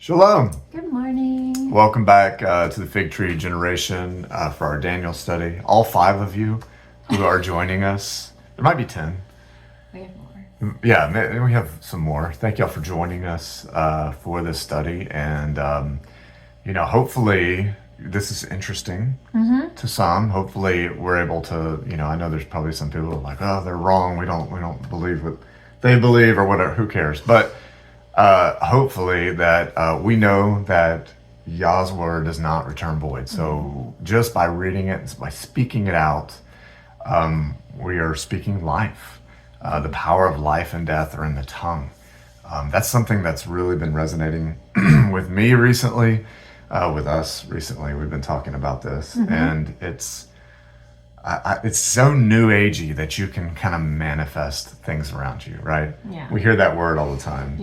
Shalom. Good morning. Welcome back to the Fig Tree Generation for our Daniel study. All 5 of you who are joining us. There might be 10. We have more. Yeah, we have some more. Thank y'all for joining us for this study. And, hopefully this is interesting to some. Hopefully we're able to, I know there's probably some people who are like, oh, they're wrong. We don't believe what they believe or whatever. Who cares? But hopefully that we know that Yah's word does not return void. So just by reading it, by speaking it out, we are speaking life. The power of life and death are in the tongue. That's something that's really been resonating with me recently, with us recently. We've been talking about this, and it's so new agey that you can kind of manifest things around you, right? Yeah. We hear that word all the time,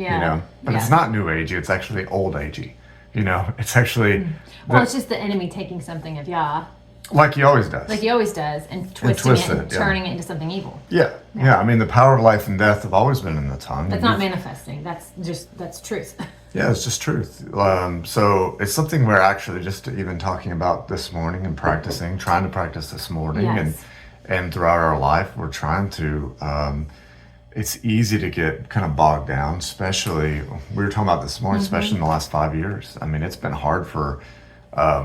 but it's not new agey. It's actually old agey. It's actually It's just the enemy taking something of Yah, like he always does. like he always does, and twisting it and turning it into something evil. Yeah. I mean, the power of life and death have always been in the tongue. That's not manifesting. That's truth. Yeah, it's just truth. So it's something we're actually just even talking about this morning and practicing, trying to practice this morning. Yes. And throughout our life, we're trying to, it's easy to get kind of bogged down, especially, we were talking about this morning, especially in the last 5 years. I mean, it's been hard for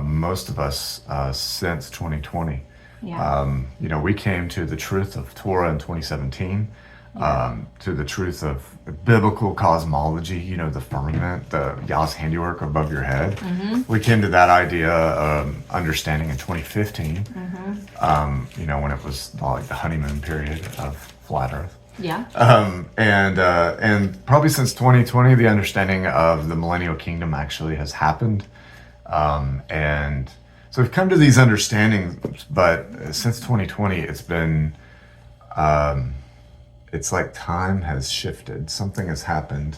most of us since 2020. Yeah. We came to the truth of Torah in 2017. To the truth of biblical cosmology, the firmament, the Yah's handiwork above your head. We came to that idea of understanding in 2015, when it was like the honeymoon period of flat Earth. Yeah. And probably since 2020, the understanding of the millennial kingdom actually has happened. And so we've come to these understandings, but since 2020, it's been... it's like time has shifted. Something has happened.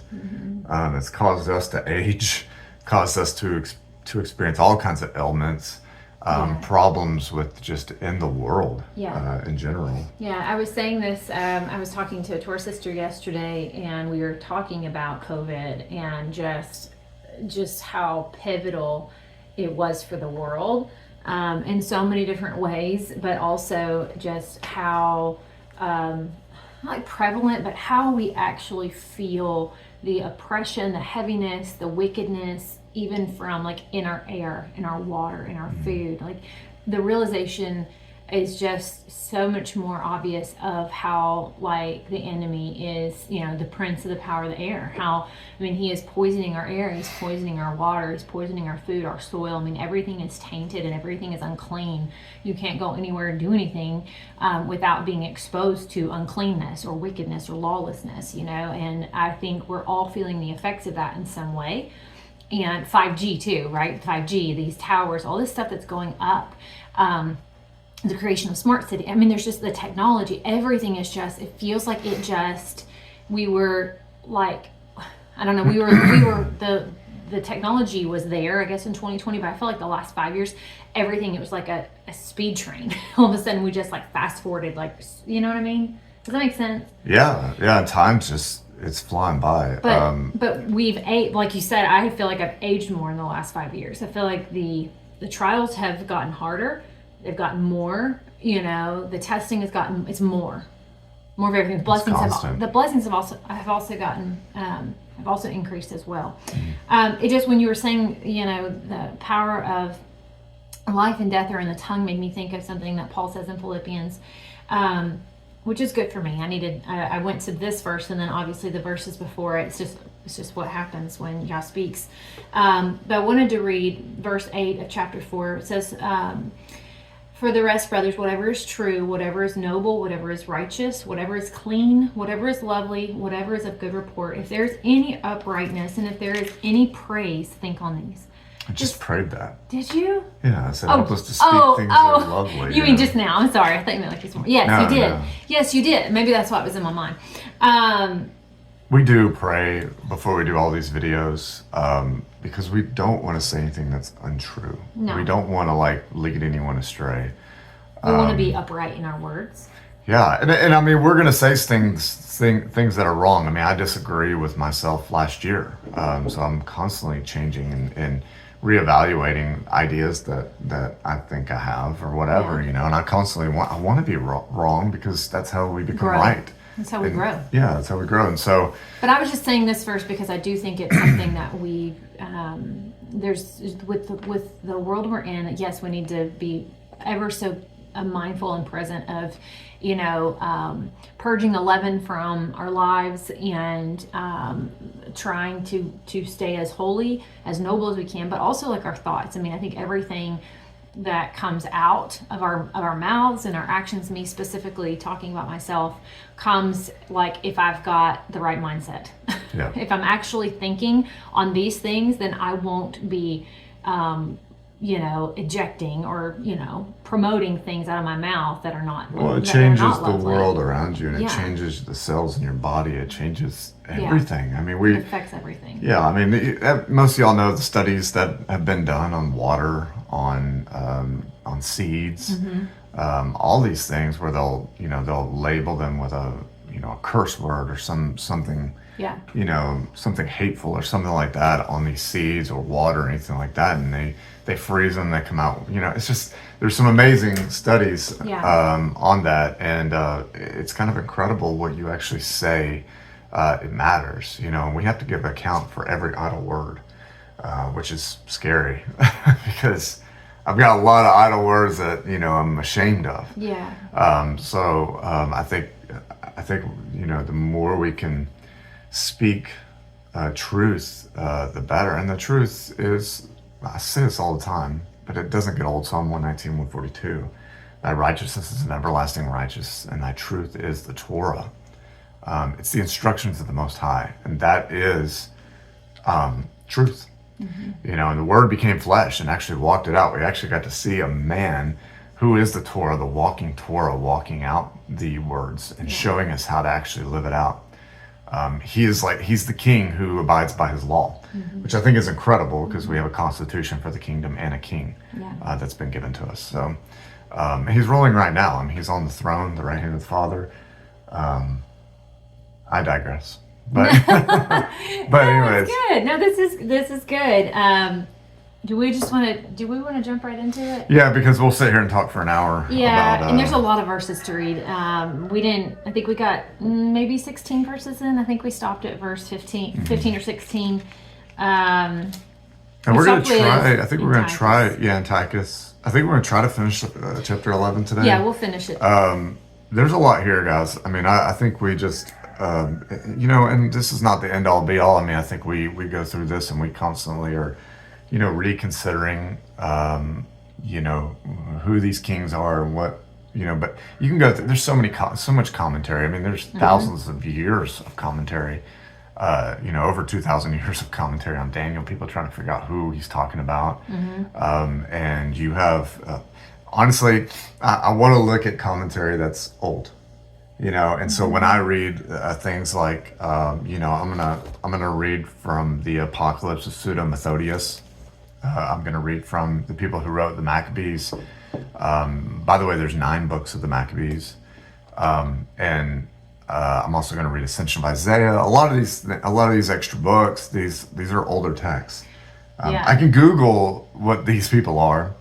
It's caused us to age, caused us to experience all kinds of ailments, problems with just in the world in general. Yeah, I was saying this, I was talking to a tour sister yesterday, and we were talking about COVID and just how pivotal it was for the world in so many different ways, but also just how... not like prevalent, but how we actually feel the oppression, the heaviness, the wickedness, even from like in our air, in our water, in our food. Like the realization is just so much more obvious of how like the enemy is, the prince of the power of the air. He is poisoning our air, he's poisoning our water, he's poisoning our food, our soil. everything is tainted and everything is unclean. You can't go anywhere and do anything without being exposed to uncleanness or wickedness or lawlessness, and I think we're all feeling the effects of that in some way. And 5G too, right? 5G, these towers, all this stuff that's going up. The creation of smart city. There's just the technology. Everything is just, it feels like we were like, I don't know, we were the technology was there, I guess, in 2020, but I feel like the last 5 years, everything, it was like a speed train. All of a sudden we just like fast forwarded, like, you know what I mean? Does that make sense? Yeah. Time's just, it's flying by. But we've aged, like you said, I feel like I've aged more in the last 5 years. I feel like the trials have gotten harder. They've gotten more, the testing has gotten, it's more of everything. The blessings have also gotten, have also increased as well. It just, when you were saying, the power of life and death are in the tongue, made me think of something that Paul says in Philippians, which is good for me. I went to this verse, and then obviously the verses before it. It's just what happens when Yah speaks. But I wanted to read verse 8 of chapter 4. It says, for the rest, brothers, whatever is true, whatever is noble, whatever is righteous, whatever is clean, whatever is lovely, whatever is of good report, if there's any uprightness and if there is any praise, think on these. I just prayed that. Did you? Yeah, I said, help us to speak things that are lovely. You mean just now? I'm sorry. I thought you meant like this morning. Yes, you did. No. Yes, you did. Maybe that's why it was in my mind. We do pray before we do all these videos because we don't want to say anything that's untrue. No. We don't want to lead anyone astray. We want to be upright in our words. Yeah, and I mean, we're going to say things that are wrong. I mean, I disagree with myself last year, so I'm constantly changing and reevaluating ideas that I think I have or whatever, Yeah. and I constantly want to be wrong because that's how we become Grow. right. That's how we And, grow. Yeah, that's how we grow, and so. But I was just saying this first because I do think it's something that we there's with the world we're in. Yes, we need to be ever so mindful and present of, purging the leaven from our lives and trying to stay as holy, as noble as we can, but also like our thoughts. I mean, I think everything that comes out of our mouths and our actions, me specifically talking about myself, comes like if I've got the right mindset. Yeah. If I'm actually thinking on these things, then I won't be ejecting or promoting things out of my mouth that are not. Well, it that are changes not the lovely. world around you, and it Yeah. changes the cells in your body. It changes everything. I mean, It affects everything. Yeah, I mean, most of y'all know the studies that have been done on water, on seeds, all these things where they'll label them with a curse word or something, Yeah. something hateful or something like that on these seeds or water or anything like that, and they freeze them, they come out. It's just there's some amazing studies on that, and it's kind of incredible what you actually say. It matters, and we have to give account for every idle word, which is scary because I've got a lot of idle words that I'm ashamed of. Yeah. I think the more we can speak truth, the better. And the truth is, I say this all the time, but it doesn't get old. Psalm 119, 142. Thy righteousness is an everlasting righteous, and thy truth is the Torah. It's the instructions of the Most High, and that is truth. And the Word became flesh and actually walked it out. We actually got to see a man who is the Torah, the walking Torah, walking out the words and showing us how to actually live it out. He's the king who abides by his law, which I think is incredible because we have a constitution for the kingdom and a king that's been given to us. So he's ruling right now. I mean, he's on the throne, the right hand of the Father. I digress. But anyways. That's good. No, this is good. Do we want to jump right into it? Yeah, because we'll sit here and talk for an hour. Yeah, about, and there's a lot of verses to read. I think we got maybe 16 verses in. I think we stopped at verse 15 or 16. And we're going to try, I think we're going to try, Antiochus. I think we're going to try to finish chapter 11 today. Yeah, we'll finish it. There's a lot here, guys. I mean, I think we just, and this is not the end all be all. I mean, I think we go through this and we constantly are, reconsidering, who these kings are and what, but you can go through, there's so much commentary. I mean, there's thousands of years of commentary, over 2,000 years of commentary on Daniel, people trying to figure out who he's talking about. And you have, honestly, I want to look at commentary that's old. And so when I read things like, I'm gonna read from the Apocalypse of Pseudo-Methodius. I'm gonna read from the people who wrote the Maccabees. By the way, there's 9 books of the Maccabees, and I'm also gonna read Ascension of Isaiah. A lot of these extra books. These are older texts. I can Google what these people are,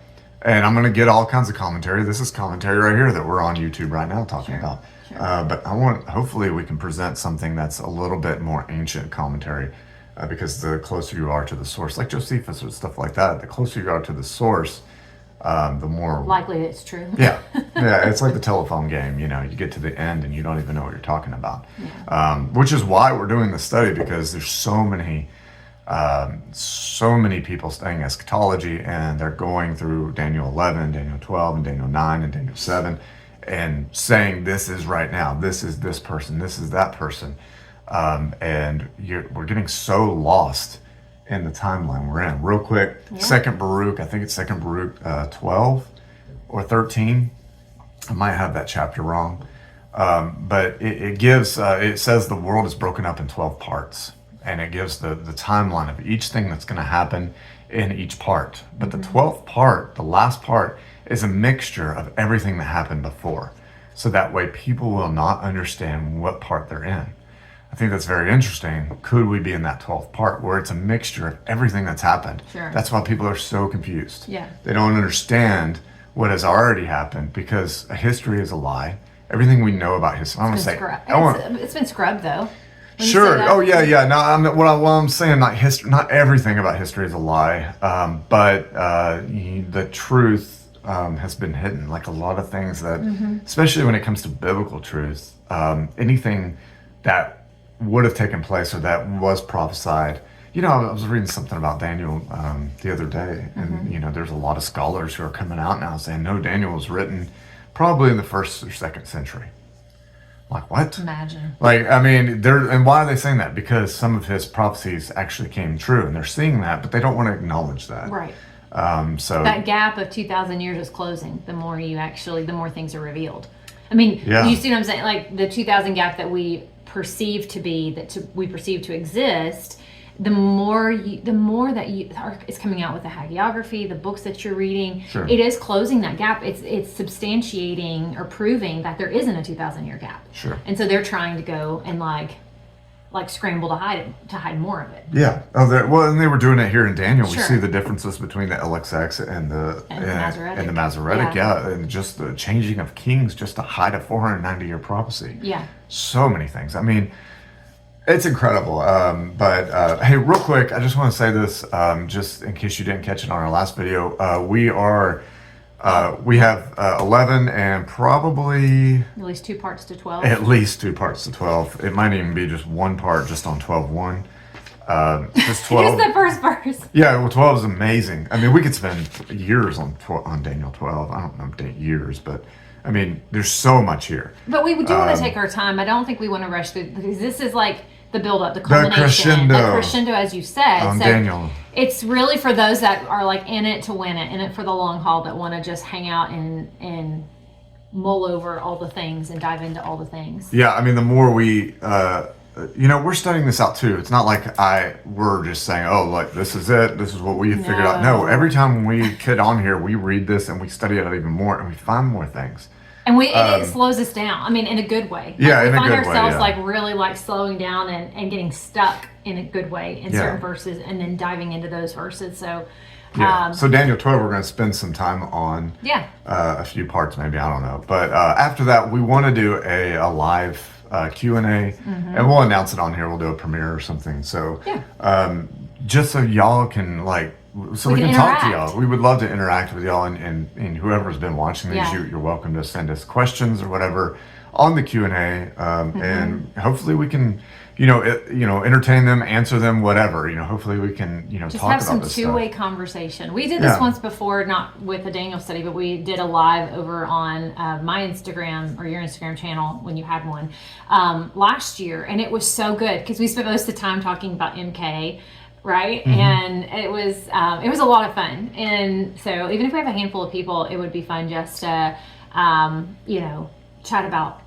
and I'm gonna get all kinds of commentary. This is commentary right here that we're on YouTube right now talking about. But hopefully we can present something that's a little bit more ancient commentary, because the closer you are to the source, like Josephus or stuff like that, the closer you are to the source, the more likely it's true. Yeah, it's like the telephone game. You get to the end and you don't even know what you're talking about. Which is why we're doing this study, because there's so many people studying eschatology, and they're going through Daniel 11, Daniel 12, and Daniel 9, and Daniel 7. And saying this is right now, this is this person, this is that person, and we're getting so lost in the timeline we're in. Real quick, Second Baruch, I think it's Second Baruch 12 or 13. I might have that chapter wrong, but it says the world is broken up in 12 parts, and it gives the timeline of each thing that's going to happen in each part. But the 12th part, the last part, is a mixture of everything that happened before. so that way people will not understand what part they're in. I think that's very interesting. Could we be in that 12th part where it's a mixture of everything that's happened? Sure. That's why people are so confused. Yeah. They don't understand what has already happened because history is a lie. Everything we know about history, It's been scrubbed though. Sure. Oh yeah. No, what I'm saying, not history. Not everything about history is a lie, but the truth has been hidden. Like a lot of things that, especially when it comes to biblical truth, anything that would have taken place or that was prophesied. You know, I was reading something about Daniel the other day, and you know, there's a lot of scholars who are coming out now saying, no, Daniel was written probably in the 1st or 2nd century. Like, what? Imagine. Like, I mean, and why are they saying that? Because some of his prophecies actually came true, and they're seeing that, but they don't want to acknowledge that. Right. So that gap of 2,000 years is closing. The more things are revealed. I mean, Yeah. You see what I'm saying? Like the 2,000 gap that we perceive to be, we perceive to exist. The more that is coming out with the hagiography, the books that you're reading, Sure. It is closing that gap. It's substantiating or proving that there isn't a 2,000 year gap. Sure. And so they're trying to go and like scramble to hide more of it. Yeah. And they were doing it here in Daniel. Sure. We see the differences between the LXX and the Masoretic. Yeah. And just the changing of kings just to hide a 490-year prophecy. Yeah. So many things. I mean, it's incredible. But hey, real quick, I just want to say this, just in case you didn't catch it on our last video. We have 11 and probably At least 2 parts to 12. at least 2 parts to 12. It might even be just 1 part just on 12:1. Just 12. Just the first verse. Yeah, well, 12 is amazing. I mean, we could spend years on Daniel 12. I don't know years, but I mean, there's so much here. But we do want to take our time. I don't think we want to rush through, because this is like the build up, the culmination, the crescendo, as you said. On so Daniel. It's really for those that are like in it to win it, in it for the long haul, that want to just hang out and mull over all the things and dive into all the things. Yeah, I mean, the more we, we're studying this out too. It's not like we're just saying, oh, like this is it. This is what we figured out. No, every time we get on here, we read this and we study it out even more, and we find more things. And it slows us down. I mean, in a good way. Yeah, we in a find good way, ourselves yeah. like really like slowing down and getting stuck in a good way in certain verses, and then diving into those verses. So, so Daniel 12, we're going to spend some time on a few parts, maybe, I don't know. But after that, we want to do a live Q&A, and we'll announce it on here. We'll do a premiere or something. So, just so y'all can so we can talk to y'all. We would love to interact with y'all, and whoever's been watching these, you're welcome to send us questions or whatever on the Q&A, and hopefully we can, entertain them, answer them, whatever. Hopefully we can, just talk have about some this two-way stuff. conversation. We did this once before, not with a Daniel study, but we did a live over on my Instagram or your Instagram channel when you had one last year, and it was so good because we spent most of the time talking about MK. Right. And it was a lot of fun. And so even if we have a handful of people, it would be fun just to, chat about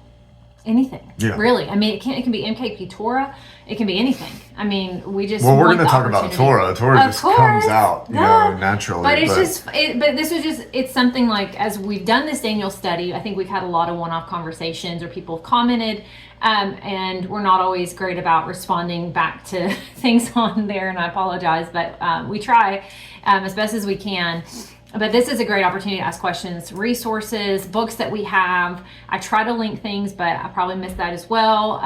anything. Yeah. Really. I mean, it can be MKP Torah. It can be anything. I mean, we're going to talk about Torah. Torah just comes out, naturally. But it's something like, as we've done this Daniel study, I think we've had a lot of one-off conversations, or people have commented, and we're not always great about responding back to things on there, and I apologize, but we try as best as we can. But this is a great opportunity to ask questions, resources, books that we have. I try to link things, but I probably missed that as well,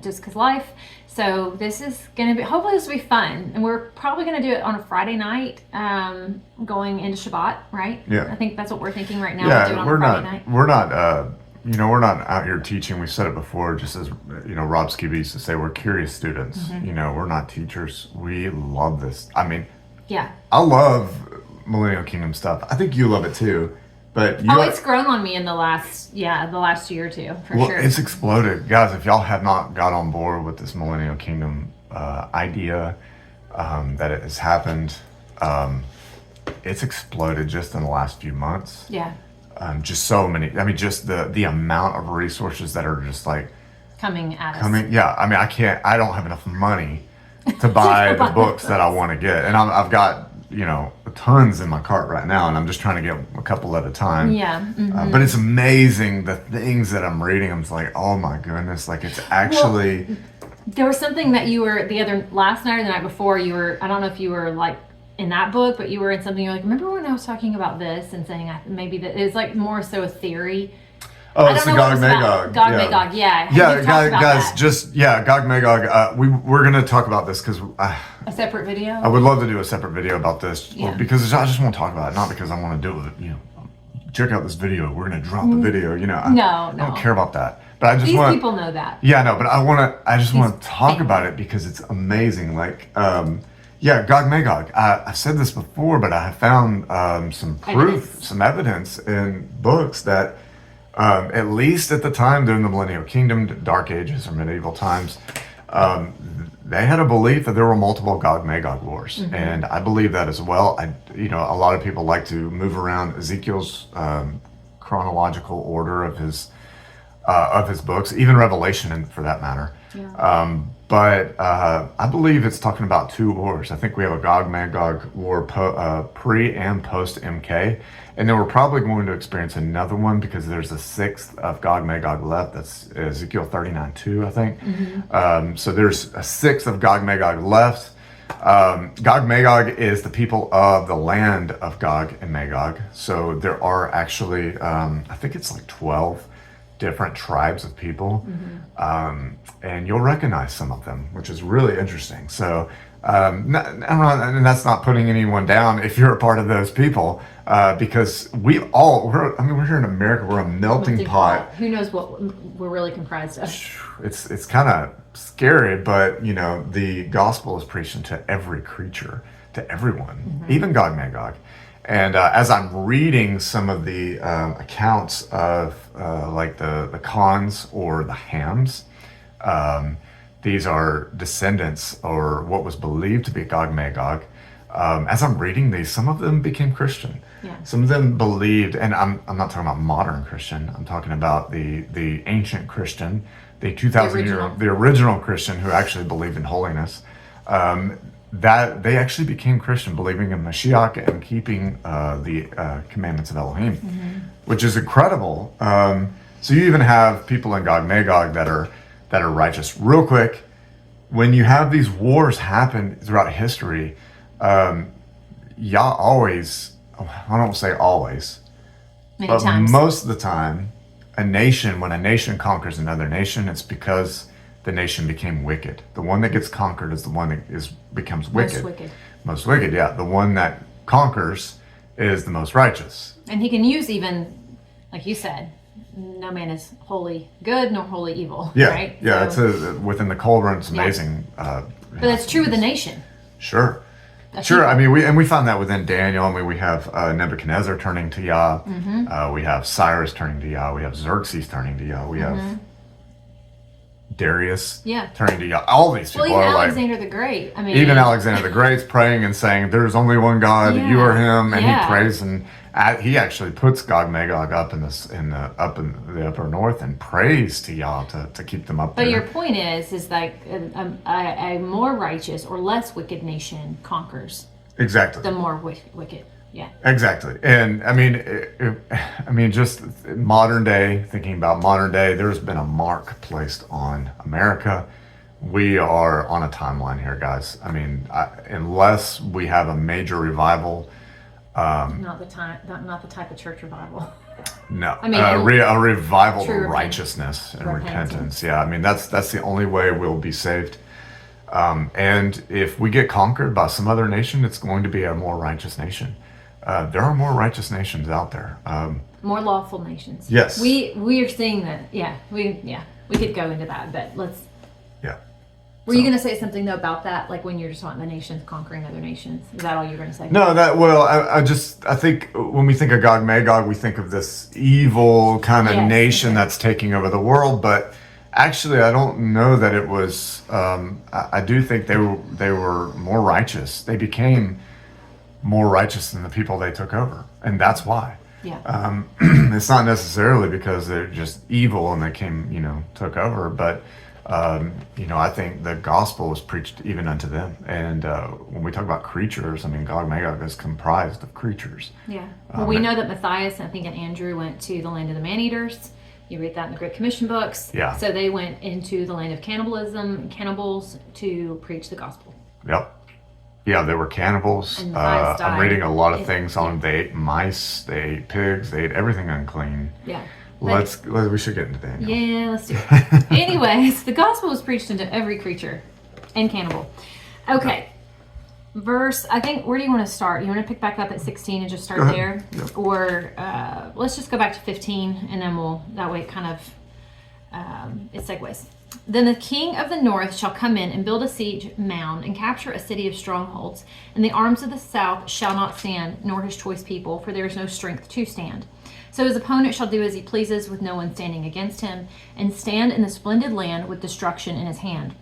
just because life. So this is going to be, hopefully this will be fun. And we're probably going to do it on a Friday night, going into Shabbat, right? Yeah. I think that's what we're thinking right now. Yeah, we're not out here teaching. We've said it before, just as, Rob Skibby used to say, we're curious students. We're not teachers. We love this. I mean, I love Millennial Kingdom stuff. I think you love it too, but it's grown on me in the last year or two, for sure. It's exploded, guys. If y'all have not got on board with this Millennial Kingdom idea, that it has happened, it's exploded just in the last few months. Yeah. Just so many. I mean, just the amount of resources that are just like coming at us. Yeah. I mean, I don't have enough money to buy the books that I want to get, and I've got tons in my cart right now, and I'm just trying to get a couple at a time. Yeah. Mm-hmm. But it's amazing the things that I'm reading. I'm just like, oh my goodness, like it's actually. Well, there was something that you were last night or the night before. You were, I don't know if you were like in that book, but you were in something. You're like, remember when I was talking about this and saying maybe that it's like more so a theory. Oh, it's the Gog Magog. Gog Magog, yeah. Yeah, guys, Gog Magog. We're gonna talk about this because a separate video. I would love to do a separate video about this, Yeah. because I just want to talk about it, not because I want to do it. Check out this video. We're gonna drop the video. I don't care about that. But I just These people know that. Yeah, no, but I just want to talk about it because it's amazing. Like, Gog Magog. I've said this before, but I have found some proof, some evidence in books that. At least at the time during the Millennial Kingdom, Dark Ages or medieval times, they had a belief that there were multiple Gog Magog wars, and I believe that as well. A lot of people like to move around Ezekiel's chronological order of his books, even Revelation, for that matter. Yeah. But I believe it's talking about two wars. I think we have a Gog Magog war pre and post MK. And then we're probably going to experience another one because there's a sixth of Gog Magog left. That's Ezekiel 39:2, I think. So there's a sixth of Gog Magog left. Gog Magog is the people of the land of Gog and Magog. So there are actually, I think it's like 12 different tribes of people. And you'll recognize some of them, which is really interesting. So, and that's not putting anyone down if you're a part of those people, because we're here in America, we're a melting pot. Who knows what we're really comprised of? It's kind of scary, but the gospel is preaching to every creature, to everyone, even Gog Magog. And as I'm reading some of the accounts of like the Khans or the Hams, these are descendants or what was believed to be Gog Magog. As I'm reading these, some of them became Christian. Yeah. Some of them believed, and I'm not talking about modern Christian. I'm talking about the ancient Christian, the 2,000-year, the original Christian who actually believed in holiness. That they actually became Christian, believing in Mashiach and keeping the commandments of Elohim, which is incredible. So you even have people in Gog Magog that are righteous. Real quick, when you have these wars happen throughout history, Yah always, I don't say always, many but times. Most of the time, when a nation conquers another nation, it's because the nation became wicked. The one that gets conquered is the one that becomes wicked. Most wicked, yeah. The one that conquers is the most righteous. And he can use even, like you said, no man is wholly good nor wholly evil. Yeah, right? Yeah. So, within the cauldron, it's amazing. But that's true with the nation. Sure. Sure. I mean, we found that within Daniel. I mean, we have Nebuchadnezzar turning to Yah. We have Cyrus turning to Yah. We have Xerxes turning to Yah. We have Darius turning to Yah. All these people even are Alexander the Great. I mean, even Alexander the Great's praying and saying, "There's only one God. You are Him," and he prays, and he actually puts Gog Magog up in the upper north and prays to Yah to keep them up there. But your point is like a more righteous or less wicked nation conquers. Exactly. The more wicked. Yeah. Exactly. And I mean, just modern day, thinking about modern day, there's been a mark placed on America. We are on a timeline here, guys. I mean, unless we have a major revival. Not the type of church revival. No. I mean, a revival of righteousness and repentance. Yeah. I mean, that's the only way we'll be saved. And if we get conquered by some other nation, it's going to be a more righteous nation. There are more righteous nations out there. More lawful nations. Yes. We are seeing that. Yeah. We could go into that, but let's. Yeah. Were you going to say something though about that, like when you're just talking the nations conquering other nations? Is that all you're going to say? No, I think when we think of Gog Magog, we think of this evil kind of nation that's taking over the world, but actually, I don't know that it was. I do think they were more righteous. They became more righteous than the people they took over, and that's why. Yeah. It's not necessarily because they're just evil and they took over, but I think the gospel was preached even unto them. And when we talk about creatures, I mean, Gog and Magog is comprised of creatures. Yeah. Well, we know that Matthias, I think, and Andrew went to the land of the man-eaters. You read that in the Great Commission books. Yeah. So they went into the land of cannibalism, cannibals, to preach the gospel. Yep. Yeah, they were cannibals. And Matthias died. I'm reading a lot of things on them. They ate mice, they ate pigs, they ate everything unclean. Yeah. We should get into Daniel. Yeah, let's do it. Anyways, the gospel was preached into every creature and cannibal. Okay. Verse, I think, where do you want to start? You want to pick back up at 16 and just start there? Yep. Or let's just go back to 15 and then that way it kind of, it segues. Then the king of the north shall come in and build a siege mound and capture a city of strongholds. And the arms of the south shall not stand, nor his choice people, for there is no strength to stand. So his opponent shall do as he pleases, with no one standing against him, and stand in the splendid land with destruction in his hand.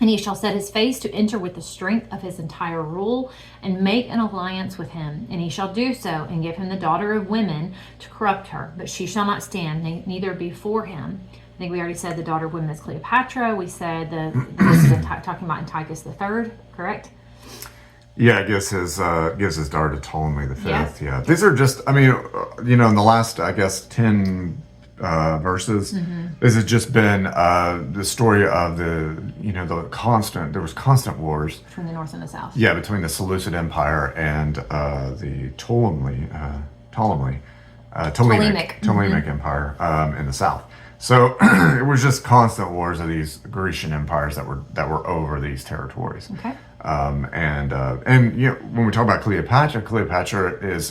And he shall set his face to enter with the strength of his entire rule, and make an alliance with him. And he shall do so, and give him the daughter of women to corrupt her. But she shall not stand, neither before him. I think we already said the daughter of women is Cleopatra. We said this is talking about Antiochus III, correct? Yeah, it gives his daughter to Ptolemy the Fifth. Yeah. Yeah, these are just, I mean, in the last, I guess, 10 verses, this has just been the story of the there was constant wars from the north and the south. Yeah, between the Seleucid Empire and the Ptolemaic Empire in the south. So it was just constant wars of these Grecian empires that were over these territories. Okay. And when we talk about Cleopatra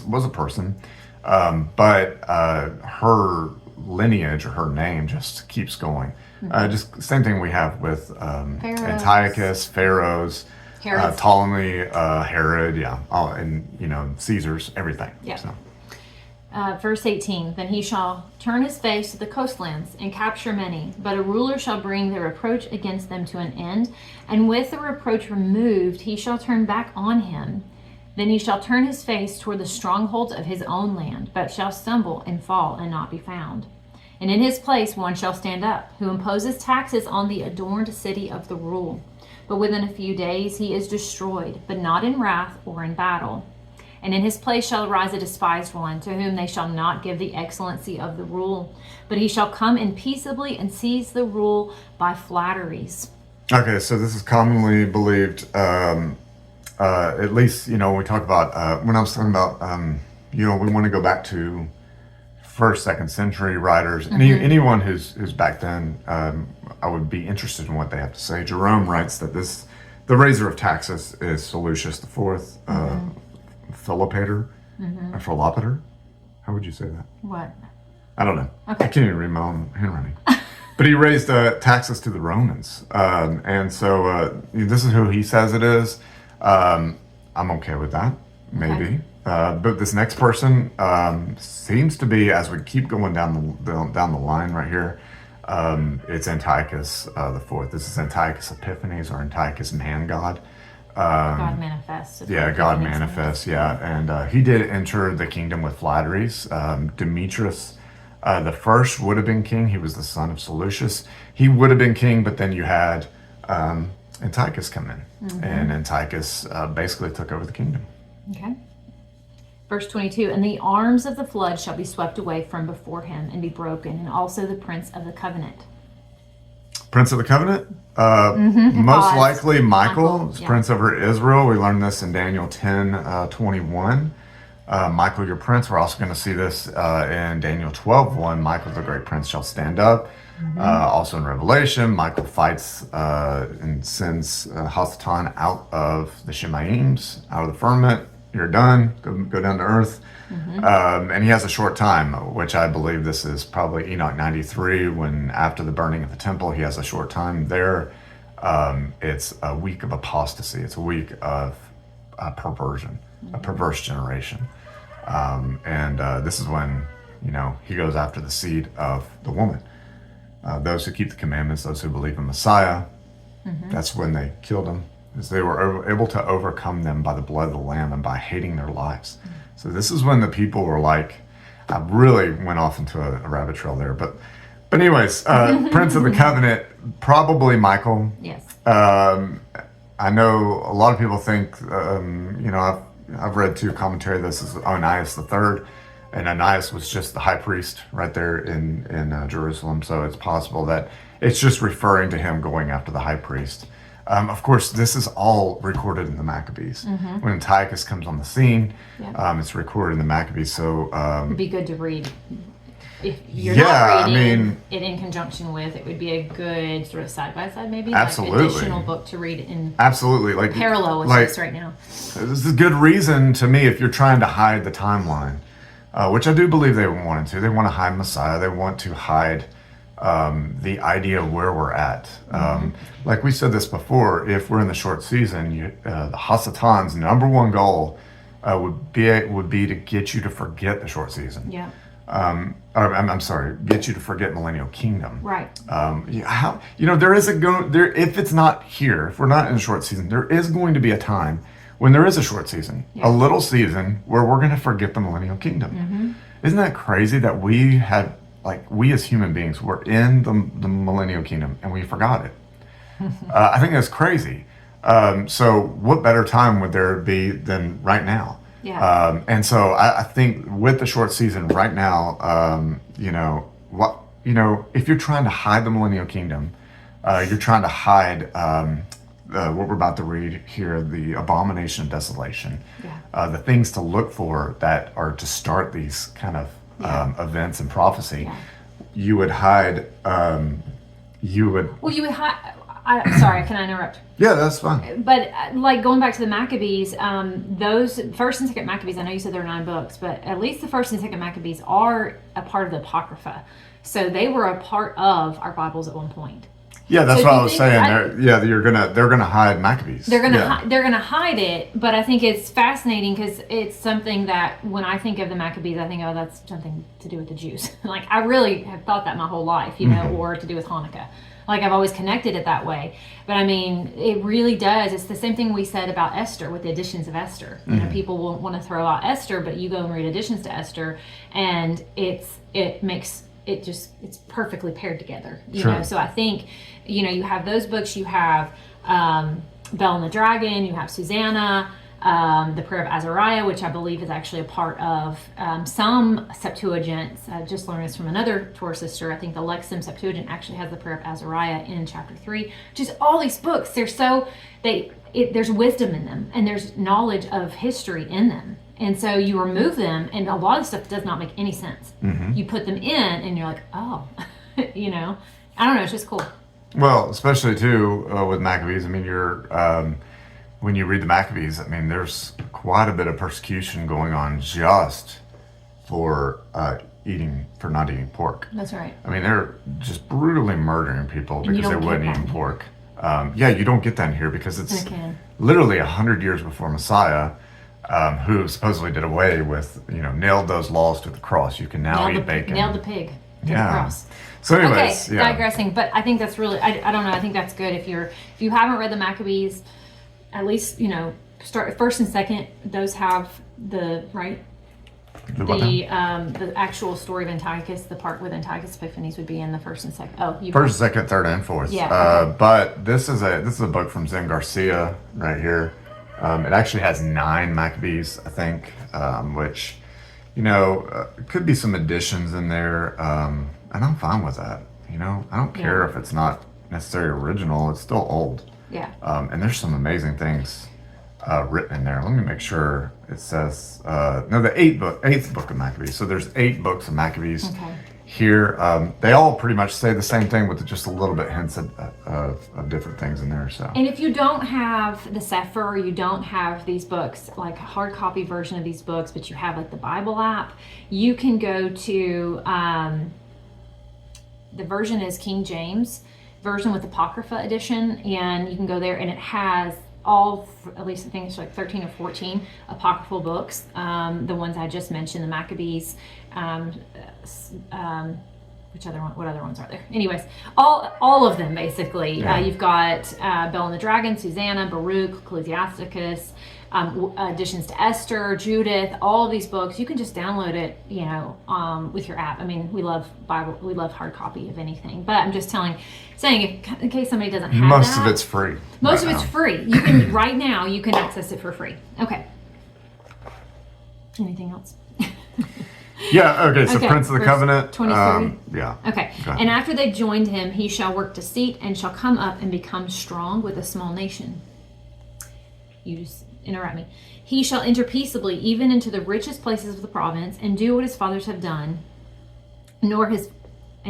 was a person, but her lineage or her name just keeps going. Just same thing we have with Antiochus, Pharaohs, Ptolemy, Herod, and Caesars, everything. Yeah. So. Verse 18, then he shall turn his face to the coastlands and capture many, but a ruler shall bring the reproach against them to an end, and with the reproach removed he shall turn back on him. Then he shall turn his face toward the strongholds of his own land, but shall stumble and fall and not be found. And in his place one shall stand up, who imposes taxes on the adorned city of the rule. But within a few days he is destroyed, but not in wrath or in battle. And in his place shall arise a despised one, to whom they shall not give the excellency of the rule. But he shall come in peaceably and seize the rule by flatteries. Okay, so this is commonly believed, at least, when we talk about, when I was talking about, we want to go back to 1st, 2nd century writers. Anyone who's back then, I would be interested in what they have to say. Jerome writes that the raiser of taxes is Seleucus IV, Philopater, or Philopater. How would you say that? What? I don't know. Okay. I can't even read my own handwriting. But he raised taxes to the Romans. And so this is who he says it is. I'm okay with that, maybe. Okay. But this next person seems to be, as we keep going down the line right here, it's Antiochus IV. This is Antiochus Epiphanes, or Antiochus Man God. God manifests. Yeah, God manifests, yeah. And he did enter the kingdom with flatteries. Demetrius the first would have been king. He was the son of Seleucus. He would have been king, but then you had Antiochus come in. And Antiochus basically took over the kingdom. Okay. Verse 22, and the arms of the flood shall be swept away from before him and be broken, and also the prince of the covenant. Prince of the covenant? Most likely Michael, yeah. Prince over Israel. We learned this in Daniel 10:21. Michael, your prince. We're also going to see this in Daniel 12:1. Michael, the great prince, shall stand up. Also in Revelation, Michael fights and sends Hasatan out of the Shemaims, out of the firmament. You're done. Go down to earth. And he has a short time, which I believe this is probably Enoch 93, when after the burning of the temple, he has a short time there. It's a week of apostasy. It's a week of perversion, a perverse generation. And this is when, he goes after the seed of the woman. Those who keep the commandments, those who believe in Messiah, that's when they killed him, as they were able to overcome them by the blood of the Lamb and by hating their lives. So this is when the people were like, I really went off into a rabbit trail there, but But anyways, Prince of the Covenant, probably Michael. Yes. I know a lot of people think, I've read too commentary. This is Onias III, and Onias was just the high priest right there in Jerusalem. So it's possible that it's just referring to him going after the high priest. Of course, this is all recorded in the Maccabees. When Antiochus comes on the scene, it's recorded in the Maccabees. So it'd be good to read. If you're not reading it in conjunction with, it would be a good sort of side-by-side maybe. Absolutely. Like additional book to read in absolutely parallel with this right now. This is a good reason to me if you're trying to hide the timeline, which I do believe they wanted to. They want to hide Messiah. They want to hide the idea of where we're at. Like we said this before, if we're in the short season, the Hasatan's number one goal would be to get you to forget the short season. Yeah. I'm sorry, get you to forget Millennial Kingdom. Right. There is if it's not here, if we're not in a short season, there is going to be a time when there is a short season, a little season where we're going to forget the Millennial Kingdom. Isn't that crazy that we as human beings were in the Millennial Kingdom and we forgot it? I think that's crazy. So what better time would there be than right now? Yeah. And so I think with the short season right now, if you're trying to hide the Millennial Kingdom, you're trying to hide what we're about to read here, the Abomination of Desolation, the things to look for that are to start these kind of events and prophecy. Yeah. You would hide. You would hide. Sorry, can I interrupt? Yeah, that's fine. But like going back to the Maccabees, those first and second Maccabees, I know you said there are 9 books, but at least the first and second Maccabees are a part of the Apocrypha. So they were a part of our Bibles at one point. Yeah, that's what I was saying. They're gonna hide Maccabees. They're gonna hide it, but I think it's fascinating because it's something that when I think of the Maccabees, I think, oh, that's something to do with the Jews. Like I really have thought that my whole life, or to do with Hanukkah. Like I've always connected it that way. But I mean, it really does. It's the same thing we said about Esther with the editions of Esther. People will want to throw out Esther, but you go and read editions to Esther, and it's perfectly paired together. You know, so I think, you have those books. You have Bell and the Dragon. You have Susanna. The Prayer of Azariah, which I believe is actually a part of some Septuagints. I just learned this from another Torah sister. I think the Lexham Septuagint actually has the Prayer of Azariah in chapter 3. Just all these books, there's wisdom in them, and there's knowledge of history in them. And so you remove them, and a lot of stuff does not make any sense. You put them in, and you're like, oh, I don't know, it's just cool. Well, especially too with Maccabees. I mean, when you read the Maccabees, I mean, there's quite a bit of persecution going on just for not eating pork. That's right. I mean, they're just brutally murdering people because they wasn't eating pork. You don't get that in here because it's literally 100 years before Messiah, who supposedly did away with, nailed those laws to the cross. You can now eat bacon. Nailed the pig to the cross. So anyways, digressing, but I think that's really, I don't know, I think that's good. If you haven't read the Maccabees, at least, start first and second, those have the actual story of Antiochus, the part with Antiochus Epiphanes would be in the first and second. First, second, third, and fourth. Yeah. But this is a book from Zen Garcia right here. It actually has 9 Maccabees, I think, which, could be some additions in there, and I'm fine with that. I don't care if it's not necessarily original; it's still old. Yeah. And there's some amazing things written in there. Let me make sure it says the 8th book of Maccabees. So there's 8 books of Maccabees here. They all pretty much say the same thing with just a little bit hints of different things in there. So. And if you don't have the Sefer, or you don't have these books, like a hard copy version of these books, but you have like the Bible app, you can go to the version is King James version with Apocrypha edition, and you can go there, and it has all, at least I think it's like 13 or 14 apocryphal books. The ones I just mentioned, the Maccabees, what other ones are there? Anyways, all of them basically. Yeah. You've got Bel and the Dragon, Susanna, Baruch, Ecclesiasticus, additions to Esther, Judith, all of these books. You can just download it, with your app. I mean, we love Bible, we love hard copy of anything. But I'm just saying, in case somebody doesn't have most that, of it's free. Most of it's free. You can right now. You can access it for free. Okay. Anything else? Yeah, okay, so Okay, Prince of the verse Covenant. 23. Yeah. Okay. And after they joined him, he shall work deceit and shall come up and become strong with a small nation. You just interrupt me. He shall enter peaceably even into the richest places of the province and do what his fathers have done,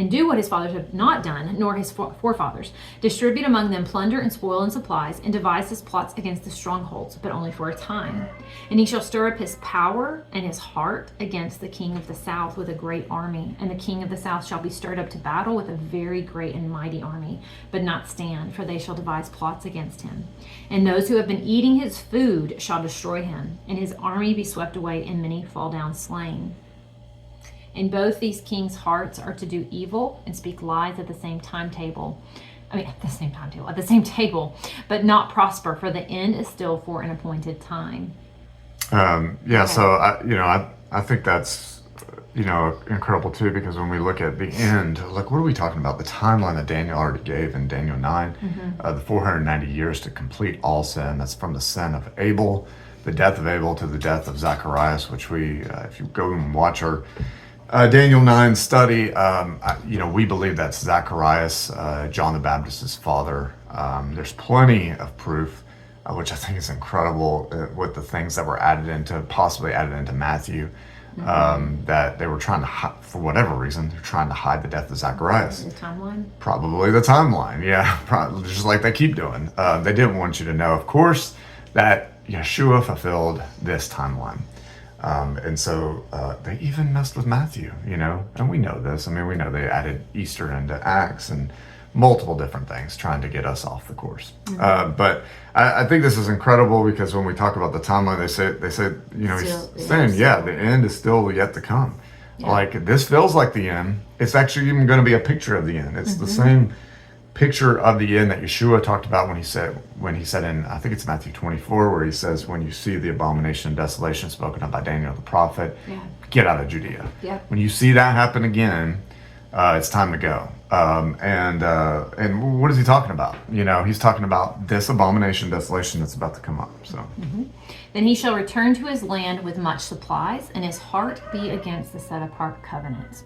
do what his fathers have not done, nor his forefathers. Distribute among them plunder and spoil and supplies, and devise his plots against the strongholds, but only for a time. And he shall stir up his power and his heart against the king of the south with a great army. And the king of the south shall be stirred up to battle with a very great and mighty army, but not stand, for they shall devise plots against him. And those who have been eating his food shall destroy him, and his army be swept away, and many fall down slain. And both these kings' hearts are to do evil and speak lies at the same timetable. At the same table, but not prosper, for the end is still for an appointed time. So I think that's incredible too, because when we look at the end, like, what are we talking about? The timeline that Daniel already gave in Daniel 9, the 490 years to complete all sin. That's from the sin of Abel, the death of Abel, to the death of Zacharias, which we, if you go and watch our Daniel 9 study, we believe that's Zacharias, John the Baptist's father. There's plenty of proof, which I think is incredible, with the things that were possibly added into Matthew, that they were trying to hide, for whatever reason, they're trying to hide the death of Zacharias. The timeline? Probably the timeline, yeah. Just like they keep doing. They didn't want you to know, of course, that Yeshua fulfilled this timeline. And so they even messed with Matthew, and we know this. I mean, we know they added Easter into Acts and multiple different things trying to get us off the course. But I think this is incredible, because when we talk about the timeline, they say, he's saying, the end is still yet to come. Yeah. Like, this feels like the end. It's actually even going to be a picture of the end. It's the same picture of the end that Yeshua talked about when he said in, I think it's Matthew 24, where he says, when you see the abomination of desolation spoken of by Daniel the prophet, get out of Judea. Yeah. When you see that happen again, it's time to go. And what is he talking about? He's talking about this abomination of desolation that's about to come up. So. Then he shall return to his land with much supplies, and his heart be against the set apart covenant.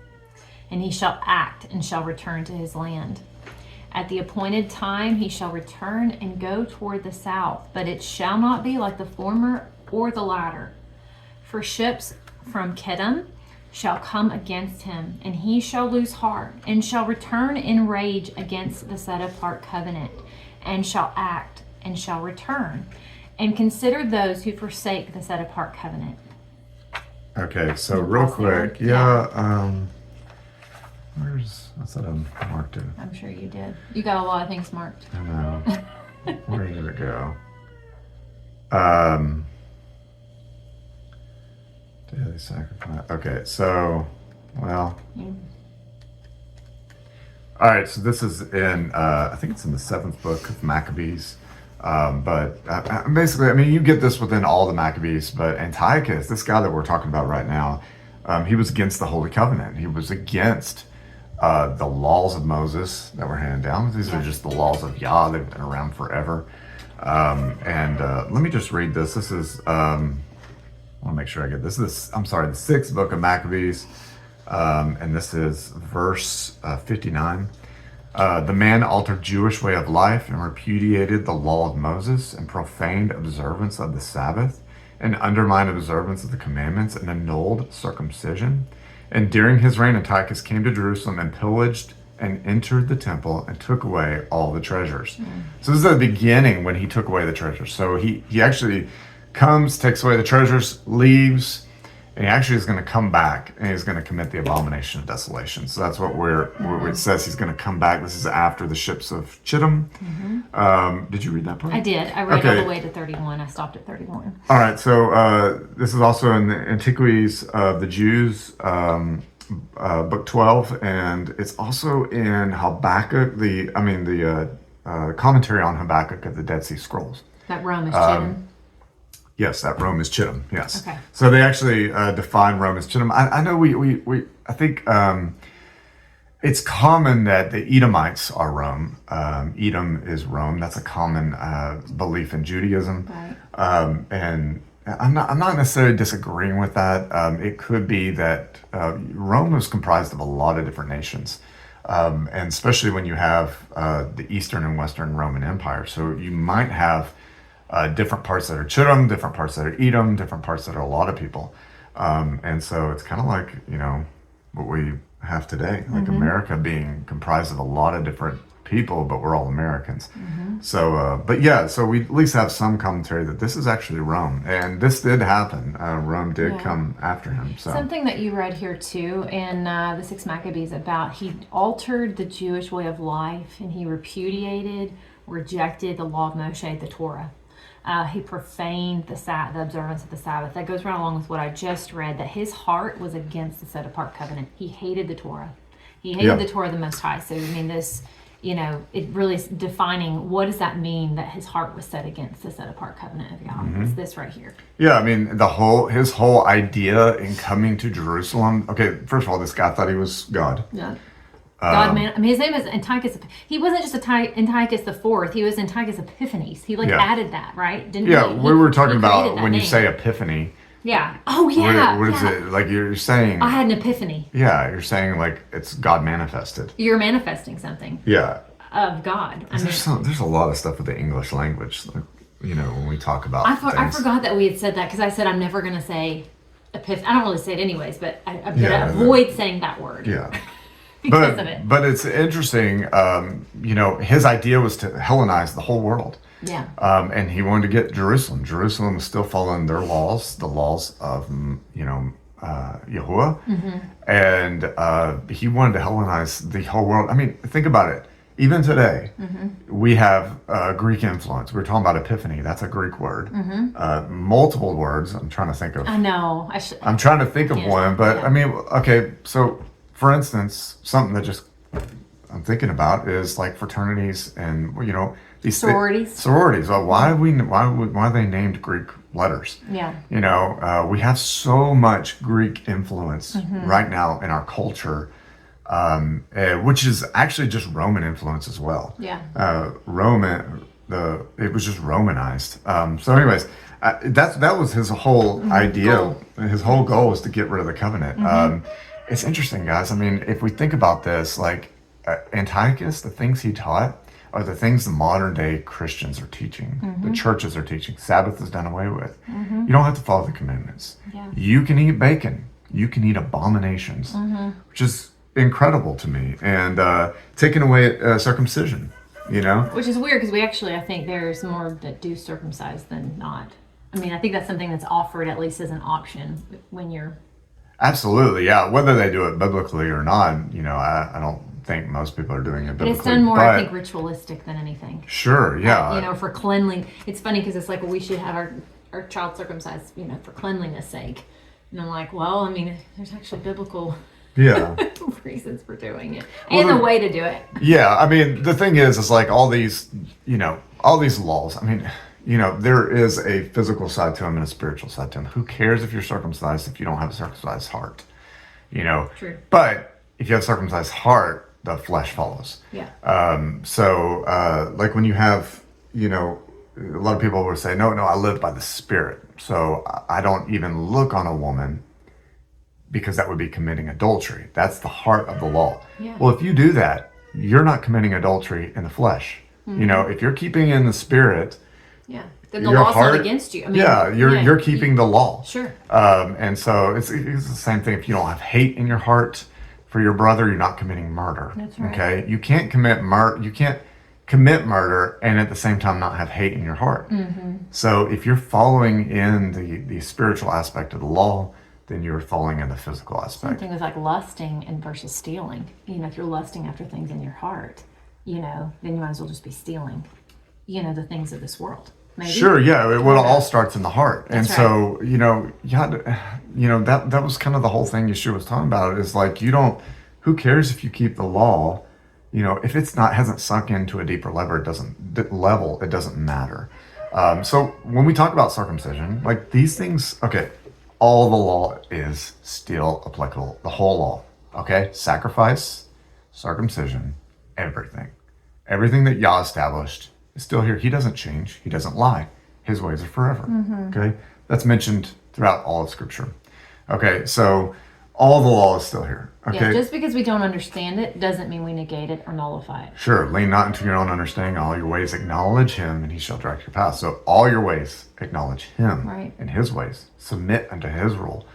And he shall act and shall return to his land. At the appointed time he shall return and go toward the south, but it shall not be like the former or the latter. For ships from Kedem shall come against him, and he shall lose heart, and shall return in rage against the set apart covenant, and shall act, and shall return, and consider those who forsake the set apart covenant. Okay, so real quick, I said I marked it. I'm sure you did. You got a lot of things marked. I know. Where did it go? Daily sacrifice. Okay, so, well. All right, so this is in, I think it's in the 7th book of Maccabees. But basically, you get this within all the Maccabees, but Antiochus, this guy that we're talking about right now, he was against the Holy Covenant. He was against the laws of Moses that were handed down. These are just the laws of Yah. They've been around forever. Let me just read this. This is, I want to make sure I get this. The 6th book of Maccabees, and this is verse 59. The man altered Jewish way of life and repudiated the law of Moses and profaned observance of the Sabbath and undermined observance of the commandments and annulled circumcision. And during his reign, Antiochus came to Jerusalem and pillaged and entered the temple and took away all the treasures. So this is the beginning when he took away the treasures. So he actually comes, takes away the treasures, leaves, and he actually is going to come back and he's going to commit the abomination of desolation. So that's what it says he's going to come back. This is after the ships of Chittim. Did you read that part? I did. I read all the way to 31. I stopped at 31. All right. So this is also in the Antiquities of the Jews. book 12, and it's also in Habakkuk, the commentary on Habakkuk of the Dead Sea Scrolls. That Rome is Chittim. Yes, that Rome is Chittim. Yes. Okay. So they actually define Rome as Chittim. I know I think it's common that the Edomites are Rome. Edom is Rome. That's a common belief in Judaism. Right. And I'm not necessarily disagreeing with that. It could be that Rome was comprised of a lot of different nations. And especially when you have the Eastern and Western Roman Empire. So you might have different parts that are Chittim, different parts that are Edom, different parts that are a lot of people. And so it's kind of like, what we have today, like America being comprised of a lot of different people, but we're all Americans. So, so we at least have some commentary that this is actually Rome. And this did happen. Rome did come after him. So something that you read here too in the 6 Maccabees about he altered the Jewish way of life and he rejected the law of Moshe, the Torah. He profaned the observance of the Sabbath. That goes right along with what I just read, that his heart was against the set-apart covenant. He hated the Torah. He hated the Torah of the Most High. So, this, it really is defining what does that mean that his heart was set against the set-apart covenant of God. It's this right here. Yeah, his whole idea in coming to Jerusalem. Okay, first of all, this guy thought he was God. Yeah. God, man. His name is Antiochus. He wasn't just Antiochus the Fourth. He was Antiochus Epiphanes. He added that, right? Didn't he? We were talking about when you say epiphany. Yeah. Oh, yeah. What is it? Like you're saying. I had an ephany. Yeah, you're saying like it's God manifested. You're manifesting something. Yeah. Of God. There's a lot of stuff with the English language. Like, when we talk about. I forgot that we had said that because I said I'm never going to say epiphany. I don't really say it anyways, but I'm going to avoid saying that word. Yeah. Because of it. But it's interesting, his idea was to Hellenize the whole world. Yeah. And he wanted to get Jerusalem. Jerusalem was still following their laws, the laws of, Yahuwah. And he wanted to Hellenize the whole world. Think about it. Even today, we have Greek influence. We're talking about epiphany. That's a Greek word. Multiple words. I'm trying to think of. I know. I'm trying to think of one. But, okay, so... For instance, something that I'm thinking about is like fraternities and these sororities. Sororities. Well, why are they named Greek letters? Yeah. We have so much Greek influence right now in our culture, which is actually just Roman influence as well. Yeah. It was just Romanized. So, anyways, that was his whole idea. His whole goal was to get rid of the covenant. It's interesting, guys. If we think about this, like Antiochus, the things he taught are the things the modern day Christians are teaching, the churches are teaching. Sabbath is done away with. You don't have to follow the commandments. Yeah. You can eat bacon. You can eat abominations, which is incredible to me. And taking away circumcision, Which is weird because I think there's more that do circumcise than not. I think that's something that's offered at least as an option when you're... Absolutely, yeah. Whether they do it biblically or not, I don't think most people are doing it biblically. But it's done more, I think, ritualistic than anything. Sure, yeah. For cleanliness. It's funny because it's like, well, we should have our child circumcised, for cleanliness sake. And I'm like, well, there's actually biblical reasons for doing it. And the way to do it. Yeah, the thing is like all these laws, there is a physical side to them and a spiritual side to them. Who cares if you're circumcised if you don't have a circumcised heart? True. But if you have a circumcised heart, the flesh follows. Yeah. Like when you have, a lot of people will say, no, I live by the Spirit. So I don't even look on a woman because that would be committing adultery. That's the heart of the law. Yeah. Well, if you do that, you're not committing adultery in the flesh. If you're keeping in the Spirit... Yeah, then the law's not against you. You're keeping the law. Sure. And so it's the same thing. If you don't have hate in your heart for your brother, you're not committing murder. That's right. Okay, you can't commit murder. You can't commit murder and at the same time not have hate in your heart. So if you're following in the spiritual aspect of the law, then you're following in the physical aspect. Same thing with like lusting and versus stealing. If you're lusting after things in your heart, then you might as well just be stealing. The things of this world. maybe. Sure, yeah. It all starts in the heart. That's and so, that was kind of the whole thing Yeshua was talking about is like, who cares if you keep the law? If it's hasn't sunk into a deeper level, it doesn't matter. So when we talk about circumcision, like these things, okay, all the law is still applicable. The whole law, okay? Sacrifice, circumcision, everything that Yah established is still here. He doesn't change. He doesn't lie. His ways are forever. Okay, that's mentioned throughout all of Scripture. Okay, so all the law is still here. Okay, Yeah, just because we don't understand it doesn't mean we negate it or nullify it. Sure, lean not into your own understanding. All your ways acknowledge Him, and He shall direct your path. So all your ways acknowledge Him, Right. And His ways. Submit unto His rule.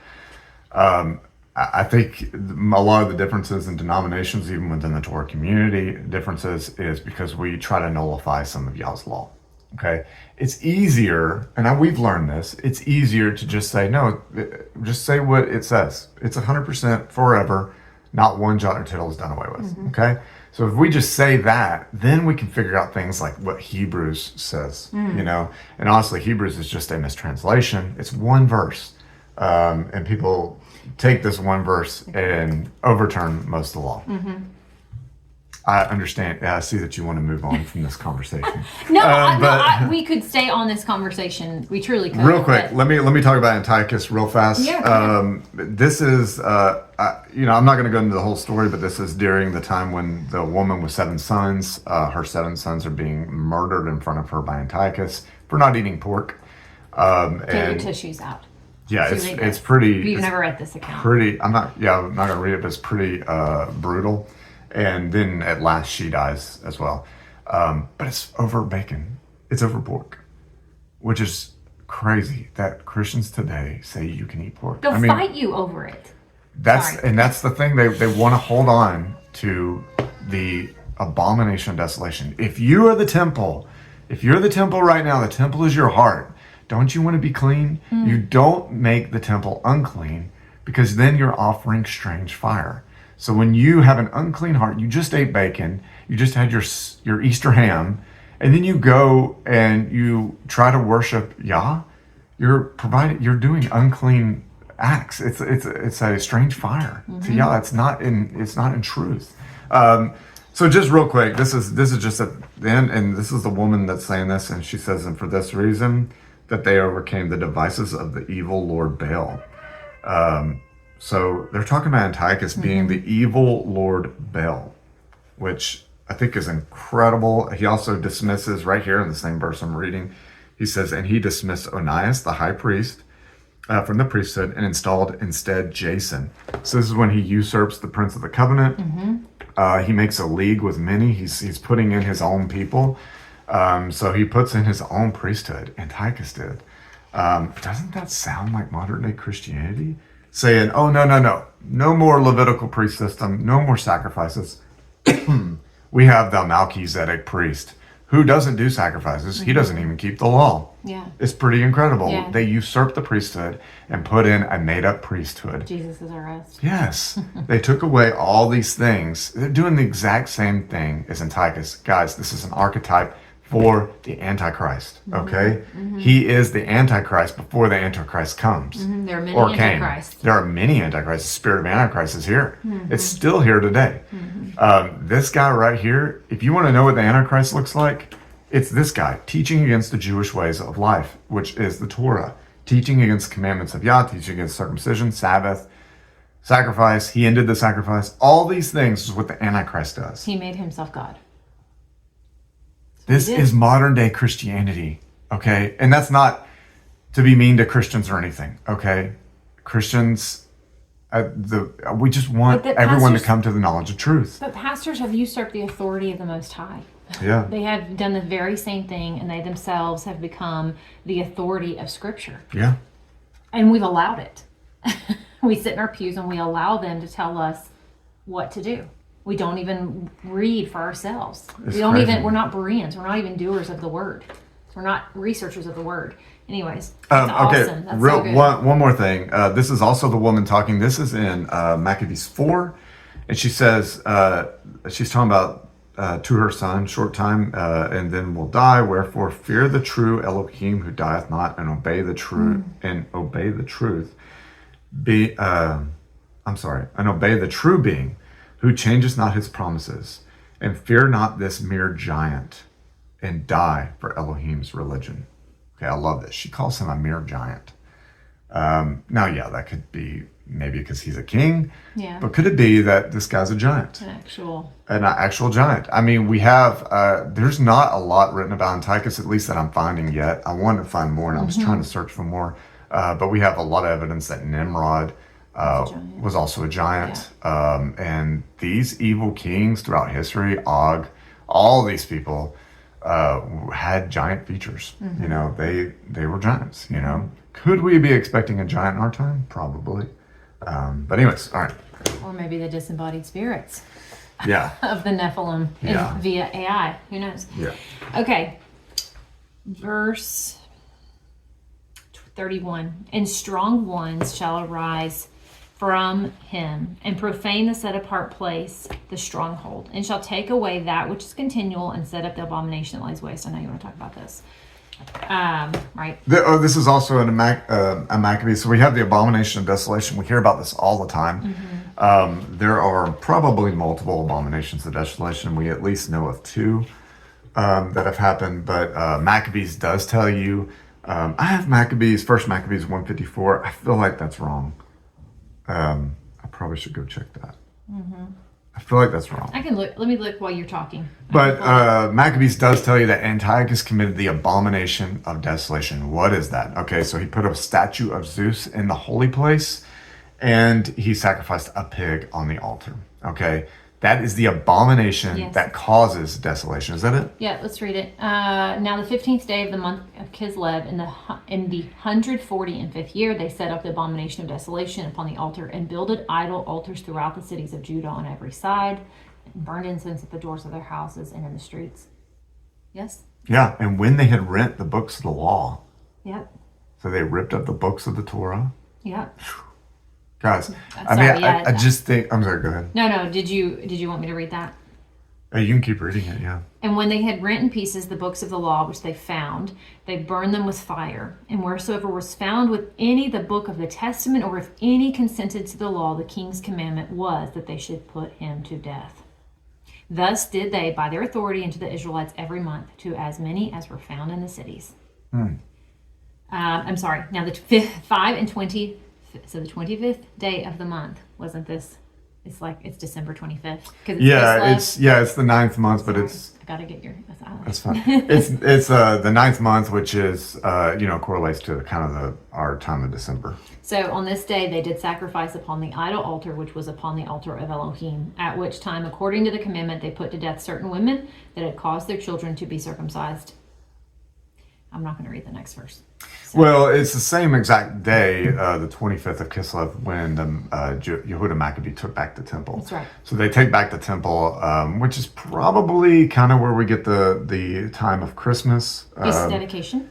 I think a lot of the differences in denominations, even within the Torah community, differences is because we try to nullify some of Yah's law. Okay, it's easier, and we've learned this. It's easier to just say no. Just say what it says. It's 100% forever. Not one jot or tittle is done away with. Okay, so if we just say that, then we can figure out things like what Hebrews says. And honestly, Hebrews is just a mistranslation. It's one verse, and people take this one verse and overturn most of the law. I understand. I see that you want to move on from this conversation. We could stay on this conversation. We truly could. Real quick, let me talk about Antiochus real fast. Yeah. This is, I'm not going to go into the whole story, but this is during the time when the woman with 7 sons, her 7 sons are being murdered in front of her by Antiochus for not eating pork. Get your tissues out. Yeah, it's pretty. You've never read this account. I'm not going to read it, but it's pretty brutal. And then at last she dies as well. But it's over bacon. It's over pork, which is crazy that Christians today say you can eat pork. They'll fight you over it. That's the thing. They want to hold on to the abomination of desolation. If you are the temple, right now, the temple is your heart. Don't you want to be clean? You don't make the temple unclean, because then you're offering strange fire. So when you have an unclean heart, you just ate bacon, you just had your Easter ham, and then you go and you try to worship Yah, you're doing unclean acts. It's a strange fire to Yah. It's not in truth. So just real quick, this is just at the end, and this is the woman that's saying this, and she says, and for this reason, that they overcame the devices of the evil Lord Baal. So they're talking about Antiochus being the evil Lord Baal, which I think is incredible. He also dismisses, right here in the same verse I'm reading, he says, and he dismissed Onias, the high priest, from the priesthood, and installed instead Jason. So this is when he usurps the prince of the covenant. He makes a league with many. He's putting in his own people. So he puts in his own priesthood. Antiochus did. Doesn't that sound like modern day Christianity? Saying, oh, no more Levitical priest system, no more sacrifices. We have the Melchizedek priest who doesn't do sacrifices. He doesn't even keep the law. Yeah. It's pretty incredible. Yeah. They usurped the priesthood and put in a made-up priesthood. Jesus is our rest. Yes. They took away all these things. They're doing the exact same thing as Antiochus. Guys, this is an archetype for the Antichrist, okay? He is the Antichrist before the Antichrist comes. There are many or came. Antichrists. There are many Antichrists. The spirit of Antichrist is here. It's still here today. This guy right here, if you want to know what the Antichrist looks like, it's this guy teaching against the Jewish ways of life, which is the Torah. Teaching against the commandments of Yah, teaching against circumcision, Sabbath, sacrifice. He ended the sacrifice. All these things is what the Antichrist does. He made himself God. This is modern day Christianity, okay? And that's not to be mean to Christians or anything, okay? Christians, we just want everyone to come to the knowledge of truth. But pastors have usurped the authority of the Most High. Yeah. They have done the very same thing, and they themselves have become the authority of Scripture. Yeah. And we've allowed it. We sit in our pews and we allow them to tell us what to do. We don't even read for ourselves. We're not Bereans. We're not even doers of the word. We're not researchers of the word. Anyways, that's awesome. That's so good. One more thing. This is also the woman talking. This is in Maccabees 4. And she says, she's talking about to her son, short time, and then will die. Wherefore, fear the true Elohim who dieth not, and obey the truth, and obey the truth. And obey the true being who changes not his promises, and fear not this mere giant, and die for Elohim's religion. Okay, I love this. She calls him a mere giant. Now, yeah, that could be maybe because he's a king. Yeah. But could it be that this guy's a giant? An actual giant. I mean, we have, there's not a lot written about Antiochus, at least that I'm finding yet. I want to find more, and I was trying to search for more. But we have a lot of evidence that Nimrod was also a giant. Yeah. And these evil kings throughout history, Og, all these people had giant features. You know, they were giants, you know. Could we be expecting a giant in our time? Probably. But anyways, all right. Or maybe the disembodied spirits. Yeah. Of the Nephilim via AI. Who knows? Yeah. Okay. Verse 31. And strong ones shall arise from him, and profane the set apart place, the stronghold, and shall take away that which is continual, and set up the abomination that lies waste. I know you want to talk about this. Right. This is also a Maccabee. So we have the Abomination of Desolation. We hear about this all the time. There are probably multiple abominations of desolation. We at least know of two that have happened. But Maccabees does tell you. I have Maccabees, First Maccabees 154. I feel like that's wrong. I probably should go check that. I feel like that's wrong. I can look. Let me look while you're talking. But Maccabees does tell you that Antiochus committed the abomination of desolation. What is that? Okay, so he put a statue of Zeus in the holy place, and he sacrificed a pig on the altar. Okay, that is the abomination that causes desolation. Is that it? Yeah, let's read it. Now the 15th day of the month of Kislev, in the 145th year, they set up the abomination of desolation upon the altar, and builded idol altars throughout the cities of Judah on every side, and burned incense at the doors of their houses and in the streets. Yes? Yeah, and when they had rent the books of the law. Yep. So they ripped up the books of the Torah. Yep. Guys, I just think, I'm sorry, go ahead. No, did you want me to read that? You can keep reading it, yeah. And when they had rent in pieces the books of the law which they found, they burned them with fire. And wheresoever was found with any the book of the testament, or if any consented to the law, the king's commandment was that they should put him to death. Thus did they, by their authority, unto the Israelites every month, to as many as were found in the cities. I'm sorry. Now the 25th day of the month. Wasn't this? It's December 25th. It's the 9th month, but it's. I gotta get your. That's fine. it's the 9th month, which is correlates to kind of our time of December. So on this day they did sacrifice upon the idol altar, which was upon the altar of Elohim. At which time, according to the commandment, they put to death certain women that had caused their children to be circumcised. I'm not going to read the next verse. So. Well, it's the same exact day, the 25th of Kislev, when Yehuda Maccabee took back the temple. That's right. So they take back the temple, which is probably kind of where we get the time of Christmas. Feast of dedication?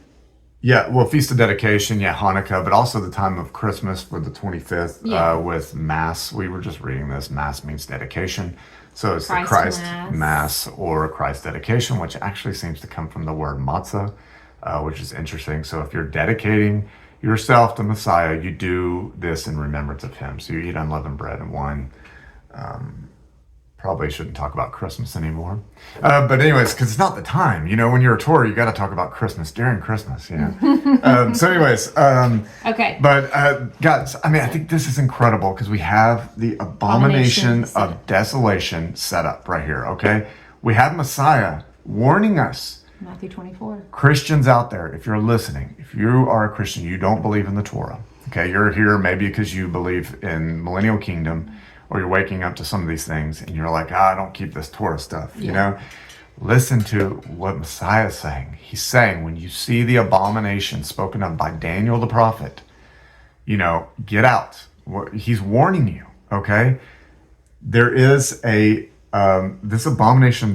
Yeah, well, Feast of Dedication, Hanukkah, but also the time of Christmas for the 25th with Mass. We were just reading this. Mass means dedication. So it's the Christ Mass or Christ dedication, which actually seems to come from the word matzah. Which is interesting. So if you're dedicating yourself to Messiah, you do this in remembrance of him. So you eat unleavened bread and wine. Probably shouldn't talk about Christmas anymore. But anyways, because it's not the time. When you're a Torah, you got to talk about Christmas during Christmas. So anyways. Okay. But guys, I think this is incredible because we have the abomination of desolation set up right here. Okay. We have Messiah warning us. Matthew 24. Christians out there, if you're listening, if you are a Christian, you don't believe in the Torah. Okay, you're here maybe because you believe in millennial kingdom, or you're waking up to some of these things and you're like, I don't keep this Torah stuff. Listen to what Messiah is saying. He's saying when you see the abomination spoken of by Daniel the prophet, get out. He's warning you. Okay, there is this abomination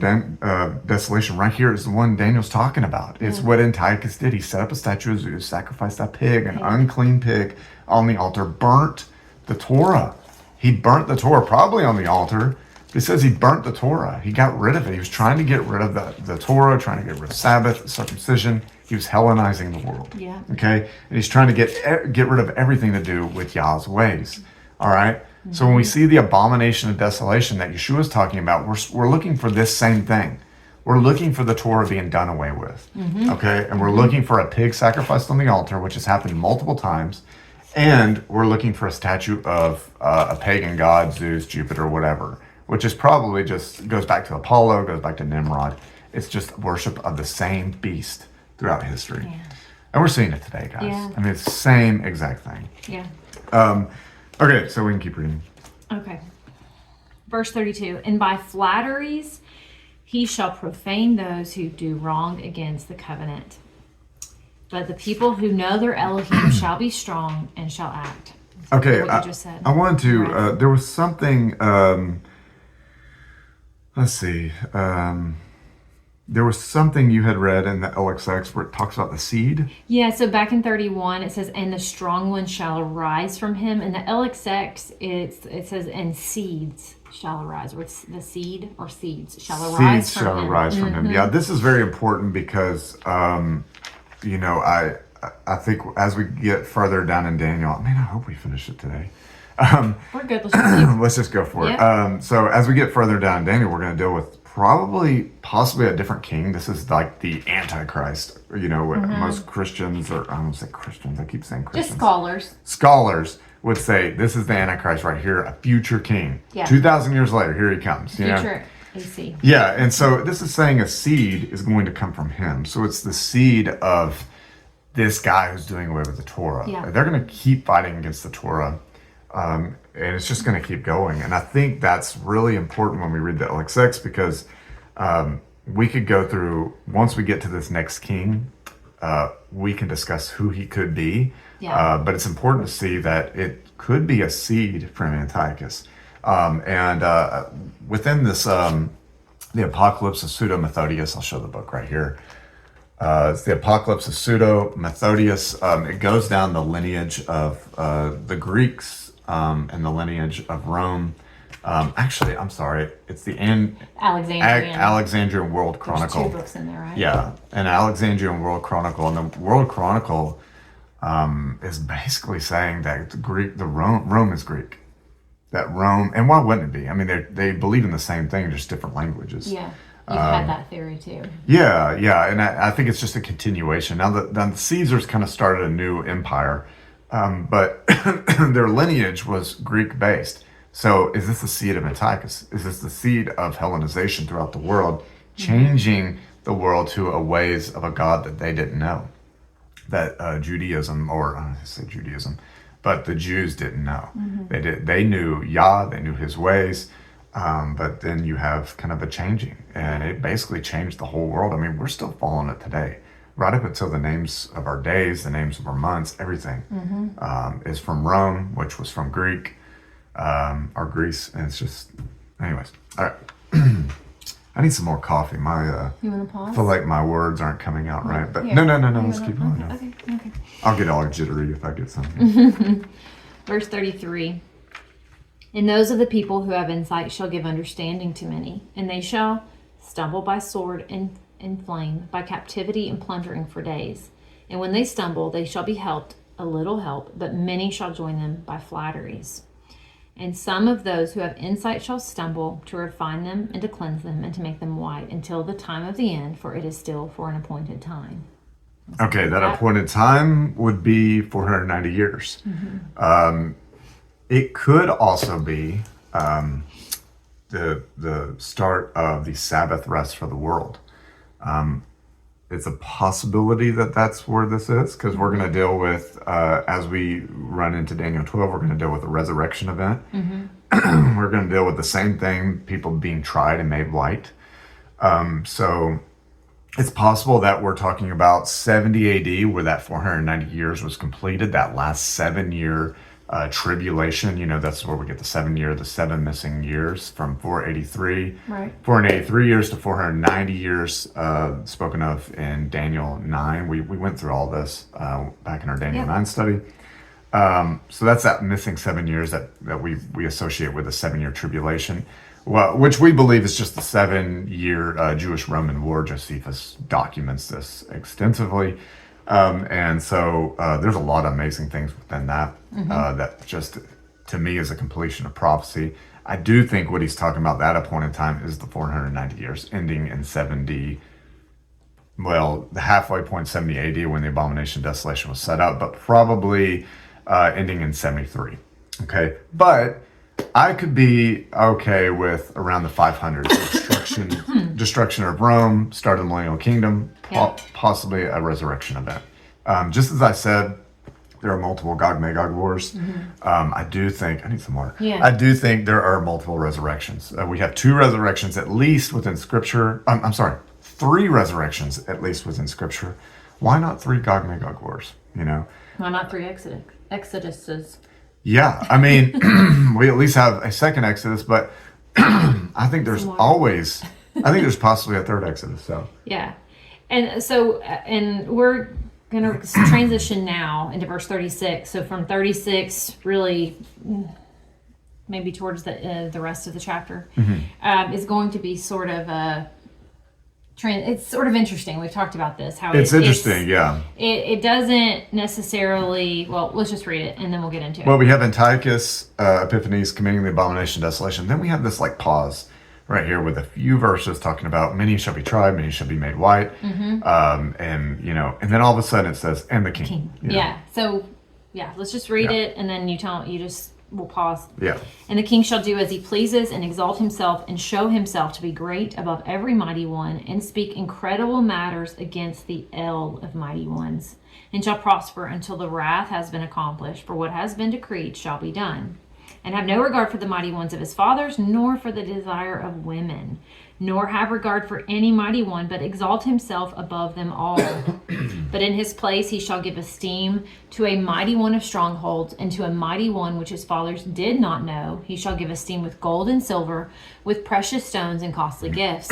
desolation right here is the one Daniel's talking about. It's what Antiochus did. He set up a statue of Zeus, sacrificed a pig, an unclean pig on the altar, burnt the Torah. He burnt the Torah probably on the altar He says he burnt the Torah. He got rid of it. He was trying to get rid of the Torah, trying to get rid of Sabbath, circumcision. He was Hellenizing the world. Yeah. Okay? And he's trying to get rid of everything to do with Yah's ways. All right? So when we see the abomination of desolation that Yeshua is talking about, we're looking for this same thing. We're looking for the Torah being done away with. Okay? And we're looking for a pig sacrificed on the altar, which has happened multiple times. And we're looking for a statue of a pagan god, Zeus, Jupiter, whatever, which is probably just goes back to Apollo, goes back to Nimrod. It's just worship of the same beast throughout history. Yeah. And we're seeing it today, guys. Yeah. I mean, it's the same exact thing. Yeah. Okay, so we can keep reading. Okay. Verse 32, and by flatteries he shall profane those who do wrong against the covenant. But the people who know their Elohim shall be strong and shall act. Okay, what you just said. I wanted to, Right. there was something, let's see, there was something you had read in the LXX where it talks about the seed. Yeah, so back in 31, it says, and the strong one shall arise from him. In the LXX, it says, and seeds shall arise, or it's the seed or seeds shall arise Seeds from shall him. arise from him. Yeah, this is very important because, you know, I think as we get further down in Daniel, I hope we finish it today. We're good. Let's just keep. Let's just go for it. Yep. So as we get further down in Daniel, we're going to deal with possibly a different king. This is like the Antichrist. You know, what most Christians, or I don't say Christians, I keep saying Christians. Just scholars. Scholars would say this is the Antichrist right here, a future king. Yeah. 2,000 years later, here he comes. You know? Future AC. Yeah, and so this is saying a seed is going to come from him. So it's the seed of this guy who's doing away with the Torah. Yeah. They're going to keep fighting against the Torah, and it's just going to keep going. And I think that's really important when we read the LXX because we could go through, once we get to this next king, we can discuss who he could be. Yeah. But it's important to see that it could be a seed from Antiochus. Within this, the Apocalypse of Pseudo-Methodius, I'll show the book right here. It's the Apocalypse of Pseudo-Methodius. It goes down the lineage of the Greeks and the lineage of Rome. Actually, I'm sorry. It's the Alexandrian World Chronicle. There's 2 books in there, right? Yeah, an Alexandrian World Chronicle. And the World Chronicle is basically saying that Rome is Greek. That Rome, and why wouldn't it be? I mean, they believe in the same thing, just different languages. Yeah, you've had that theory too. Yeah, and I think it's just a continuation. Now the Caesars kind of started a new empire, but their lineage was Greek-based. So is this the seed of Antiochus? Is this the seed of Hellenization throughout the world, changing the world to a ways of a God that they didn't know? That Judaism, or I don't say Judaism, but the Jews didn't know. They knew Yah, they knew his ways, but then you have kind of a changing, and it basically changed the whole world. I mean, we're still following it today. Right up until the names of our days, the names of our months, everything is from Rome, which was from Greek, or Greece, and it's just, anyways. All right. I need some more coffee. You want to pause? I feel like my words aren't coming out right, but Here. no, let's keep going. Okay. I'll get all jittery if I get something. Verse 33. And those of the people who have insight shall give understanding to many, and they shall stumble by sword and flame, by captivity and plundering for days. And when they stumble, they shall be helped, a little help, but many shall join them by flatteries. And some of those who have insight shall stumble, to refine them and to cleanse them and to make them white until the time of the end, for it is still for an appointed time. Okay, that appointed time would be 490 years. It could also be the start of the Sabbath rest for the world. It's a possibility that that's where this is, because we're going to deal with, as we run into Daniel 12, we're going to deal with the resurrection event. We're going to deal with the same thing, people being tried and made white. So it's possible that we're talking about 70 AD, where that 490 years was completed, that last 7-year tribulation. You know, that's where we get the 7 missing years from 483. Right. 483 years to 490 years, spoken of in Daniel 9. We went through all this back in our Daniel 9 study. So that's that missing 7 years that we associate with the 7-year tribulation. Well, which we believe is just the 7-year Jewish-Roman War. Josephus documents this extensively. And so there's a lot of amazing things within that that just, to me, is a completion of prophecy. I do think what he's talking about at a point in time is the 490 years, ending in 70. Well, the halfway point, 70 AD, when the Abomination of Desolation was set up, but probably ending in 73. Okay, but I could be okay with around the 500s, destruction of Rome, start of the Millennial Kingdom, possibly a resurrection event. Just as I said, there are multiple Gog Magog wars. I do think I need some more. Yeah. I do think there are multiple resurrections. We have 2 resurrections at least within Scripture. I'm sorry, 3 resurrections at least within Scripture. Why not 3 Gog Magog wars? You know. Why not 3 exoduses? Yeah, I mean, we at least have a second Exodus, but I think there's possibly a third Exodus. So yeah, and so we're gonna transition now into verse 36. So from 36, really, maybe towards the rest of the chapter, is going to be sort of a. It's sort of interesting. We've talked about this. How it's interesting, yeah. It doesn't necessarily. Well, let's just read it and then we'll get into it. Well, we have Antiochus Epiphanes committing the Abomination of Desolation. Then we have this like pause right here with a few verses talking about many shall be tried, many shall be made white, and and then all of a sudden it says, and the king. Yeah. So let's just read it and then we'll pause. Yeah. And the king shall do as he pleases and exalt himself and show himself to be great above every mighty one and speak incredible matters against the eld of mighty ones and shall prosper until the wrath has been accomplished, for what has been decreed shall be done. And have no regard for the mighty ones of his fathers, nor for the desire of women, nor have regard for any mighty one, but exalt himself above them all. But in his place he shall give esteem to a mighty one of strongholds, and to a mighty one which his fathers did not know. He shall give esteem with gold and silver, with precious stones and costly gifts.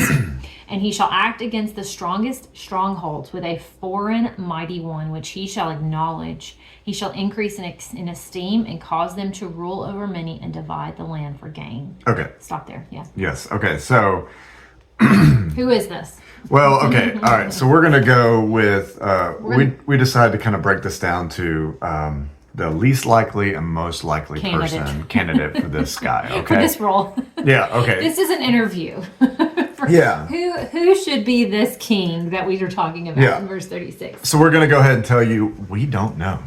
And he shall act against the strongest strongholds with a foreign mighty one, which he shall acknowledge. He shall increase in esteem and cause them to rule over many and divide the land for gain. Okay. Stop there. Yeah. Yes. Okay. So. Who is this? Well, okay. All right. So we're going to go with, we decided to kind of break this down to the least likely and most likely candidate for this guy. Okay. For this role. Yeah. Okay. This is an interview. Who should be this king that we were talking about in verse 36? So we're going to go ahead and tell you, we don't know.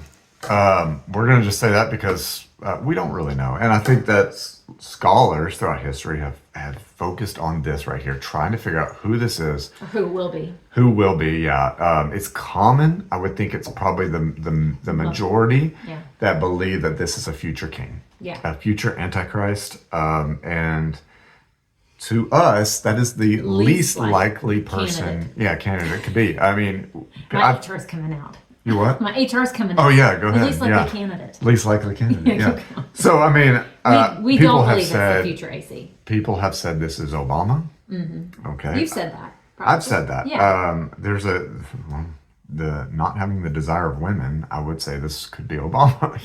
We're going to just say that because we don't really know. And I think that scholars throughout history have focused on this right here, trying to figure out who this is. Or who will be. Who will be, yeah. It's common. I would think it's probably the majority that believe that this is a future king. Yeah. A future Antichrist. And to us, that is the least likely person. Candidate could be. I mean, my HR is coming out. You what? My HR is coming out. Oh yeah, go ahead. Least likely candidate. Least likely candidate. So I mean, we people don't have believe said it's the future AC. People have said this is Obama. Mm-hmm. Okay. You've said that. Probably. I've said that. Yeah. There's the not having the desire of women. I would say this could be Obama.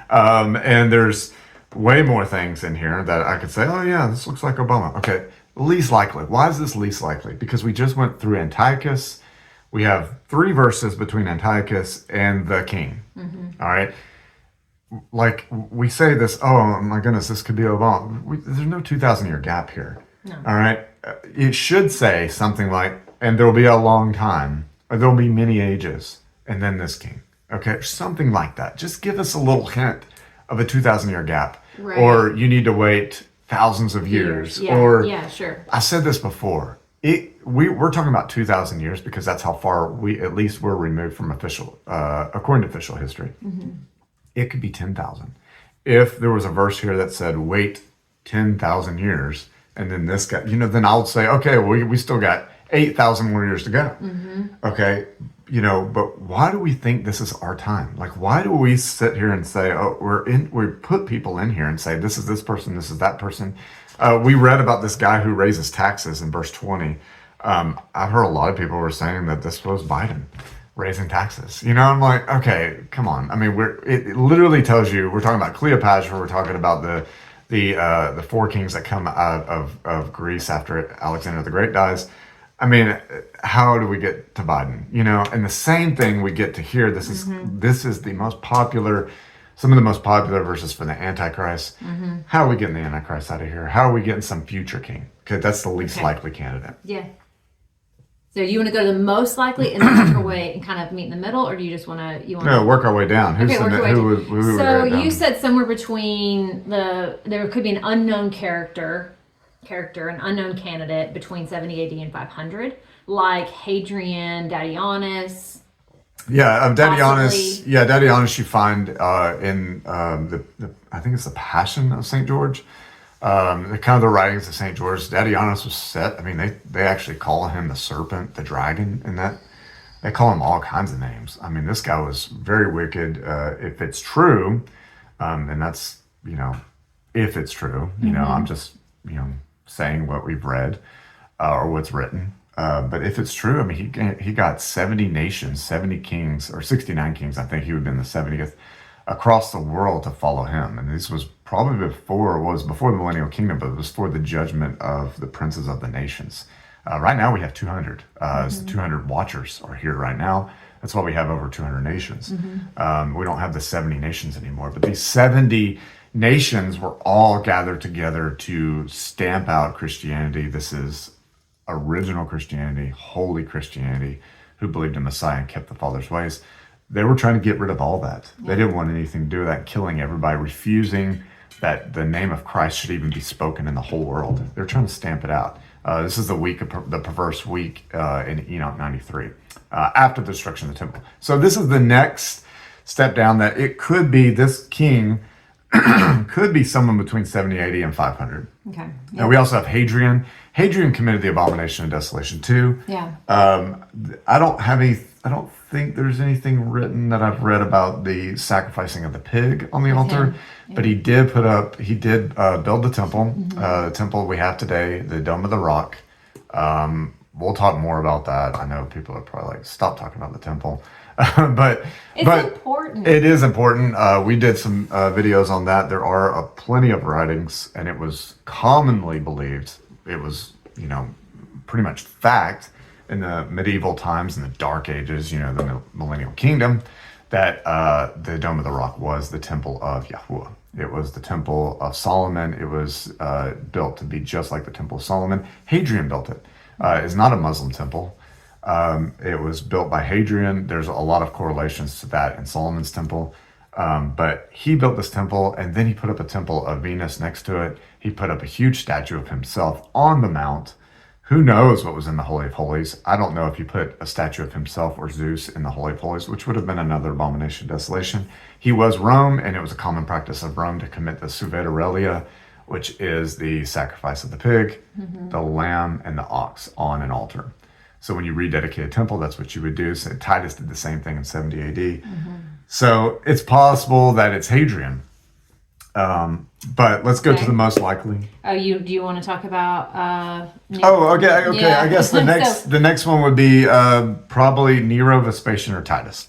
And there's way more things in here that I could say, oh yeah, this looks like Obama. Okay, least likely. Why is this least likely? Because we just went through Antiochus. We have 3 verses between Antiochus and the king. Mm-hmm. All right. Like we say this, oh my goodness, this could be Obama. There's no 2,000-year gap here. No. All right. It should say something like, and there'll be a long time, or there'll be many ages, and then this king. Okay. Something like that. Just give us a little hint of a 2,000-year gap. Right. Or you need to wait thousands of years. Yeah, sure. I said this before. We're talking about 2,000 years because that's how far we're removed from according to official history. Mm-hmm. It could be 10,000. If there was a verse here that said, wait 10,000 years, and then this guy, then I would say, okay, we still got 8,000 more years to go. Mm-hmm. Okay. But why do we think this is our time? Like, why do we sit here and say, oh, we put people in here and say, this is this person, this is that person. We read about this guy who raises taxes in verse 20. I've heard a lot of people were saying that this was Biden raising taxes. I'm like, okay, come on. I mean, it literally tells you, we're talking about Cleopatra, we're talking about the four kings that come out of Greece after Alexander the Great dies. I mean, how do we get to Biden? And the same thing we get to here. This is the most popular, some of the most popular verses for the Antichrist. How are we getting the Antichrist out of here? How are we getting some future king? Because that's the least likely candidate. Yeah. So you want to go to the most likely and then work our way and kind of meet in the middle, or do you just want to? No, work our way down. So you said somewhere between there could be an unknown character, an unknown candidate between 70 AD and 500, like Hadrian, Dadianus. Yeah, Dadianus. Yeah, Dadianus you find in I think it's the Passion of St. George. The kind of the writings of St. George. Dadianus was set. I mean, they actually call him the serpent, the dragon, and that they call him all kinds of names. I mean, this guy was very wicked. If it's true, and that's if it's true, I'm just saying what we've read or what's written. But if it's true, I mean, he got 70 nations, 70 kings, or 69 kings. I think he would have been the 70th across the world to follow him. And this was probably before the millennial kingdom, but it was for the judgment of the princes of the nations. Right now we have 200. 200 watchers are here right now. That's why we have over 200 nations. We don't have the 70 nations anymore, but these 70 nations were all gathered together to stamp out Christianity. This is original Christianity, holy Christianity, who believed in Messiah and kept the Father's ways. They were trying to get rid of all that. They didn't want anything to do with that, killing everybody, refusing that the name of Christ should even be spoken in the whole world. They're trying to stamp it out. This is the perverse week in Enoch 93, after the destruction of the temple. So this is the next step down, that it could be this king could be someone between 70 AD and 500. Okay. Yep. Now we also have Hadrian. Hadrian committed the Abomination of Desolation too. Yeah. I don't think there's anything written that I've read about the sacrificing of the pig on the altar, but he did build the temple, the temple we have today, the Dome of the Rock. We'll talk more about that. I know people are probably like, stop talking about the temple. but important. It is important. We did some videos on that. There are plenty of writings, and it was commonly believed, it was, pretty much fact in the medieval times, in the Dark Ages, the millennial kingdom, that the Dome of the Rock was the temple of Yahuwah. It was the temple of Solomon. It was built to be just like the temple of Solomon. Hadrian built it. It's not a Muslim temple. It was built by Hadrian. There's a lot of correlations to that in Solomon's temple. But he built this temple, and then he put up a temple of Venus next to it. He put up a huge statue of himself on the mount. Who knows what was in the Holy of Holies? I don't know if he put a statue of himself or Zeus in the Holy of Holies, which would have been another abomination of desolation. He was Rome, and it was a common practice of Rome to commit the Suovetaurilia, which is the sacrifice of the pig, the lamb, and the ox on an altar. So when you rededicate a temple, that's what you would do. So Titus did the same thing in 70 AD. So it's possible that it's Hadrian. But let's go to the most likely. Do you want to talk about? Okay. Yeah. I guess the next one would be probably Nero, Vespasian, or Titus.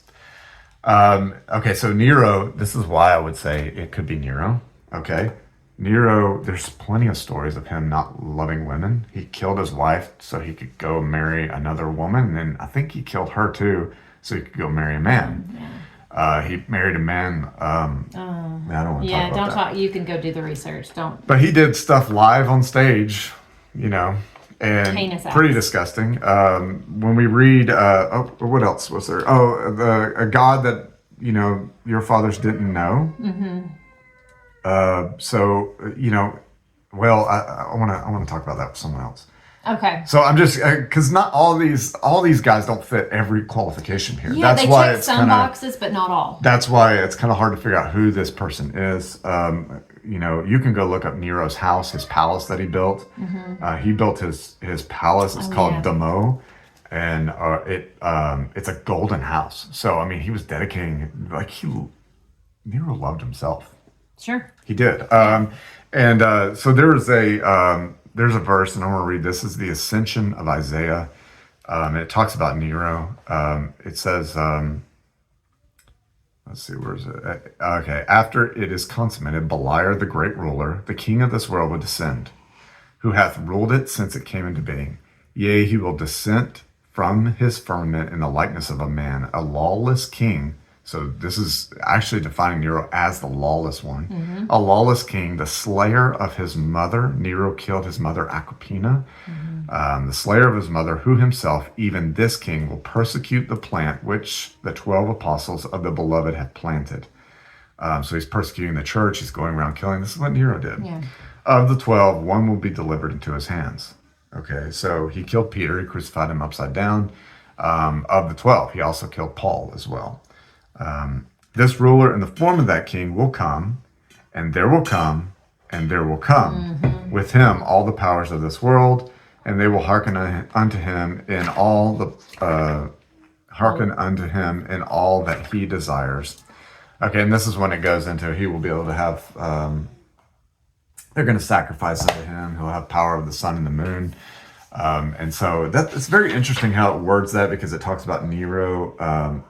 Okay, so Nero. This is why I would say it could be Nero. Okay, Nero. There's plenty of stories of him not loving women. He killed his wife so he could go marry another woman, and then I think he killed her too so he could go marry a man. He married a man. I don't want to talk about that. You can go do the research. Don't. But he did stuff live on stage, and pretty disgusting. When we read, what else was there? A God that your fathers didn't know. So well, I want to talk about that with someone else. Okay. So I'm just because not all these guys don't fit every qualification here. Yeah, that's they why check some boxes, but not all. That's why it's kind of hard to figure out who this person is. You can go look up Nero's house, his palace that he built. He built his palace. It's called Damo, and it's a golden house. So I mean, he was dedicating Nero loved himself. Sure. He did. So there's a verse, and I'm going to read this. This is the Ascension of Isaiah. And it talks about Nero. It says, let's see, where is it? Okay, after it is consummated, Beliar, the great ruler, the king of this world, will descend, who hath ruled it since it came into being. Yea, he will descend from his firmament in the likeness of a man, a lawless king. So this is actually defining Nero as the lawless one. A lawless king, the slayer of his mother. Nero killed his mother Agrippina. The slayer of his mother, who himself, even this king, will persecute the plant which the 12 apostles of the beloved have planted. So he's persecuting the church. He's going around killing. This is what Nero did. Yeah. Of the 12, one will be delivered into his hands. Okay, so he killed Peter. He crucified him upside down. Of the 12, he also killed Paul as well. This ruler in the form of that king will come, and there will come, and there will come with him all the powers of this world, and they will hearken unto him in all the in all that he desires. Okay, and this is when it goes into he will be able to have. They're going to sacrifice unto him. He'll have power of the sun and the moon, and so it's very interesting how it words that, because it talks about Nero.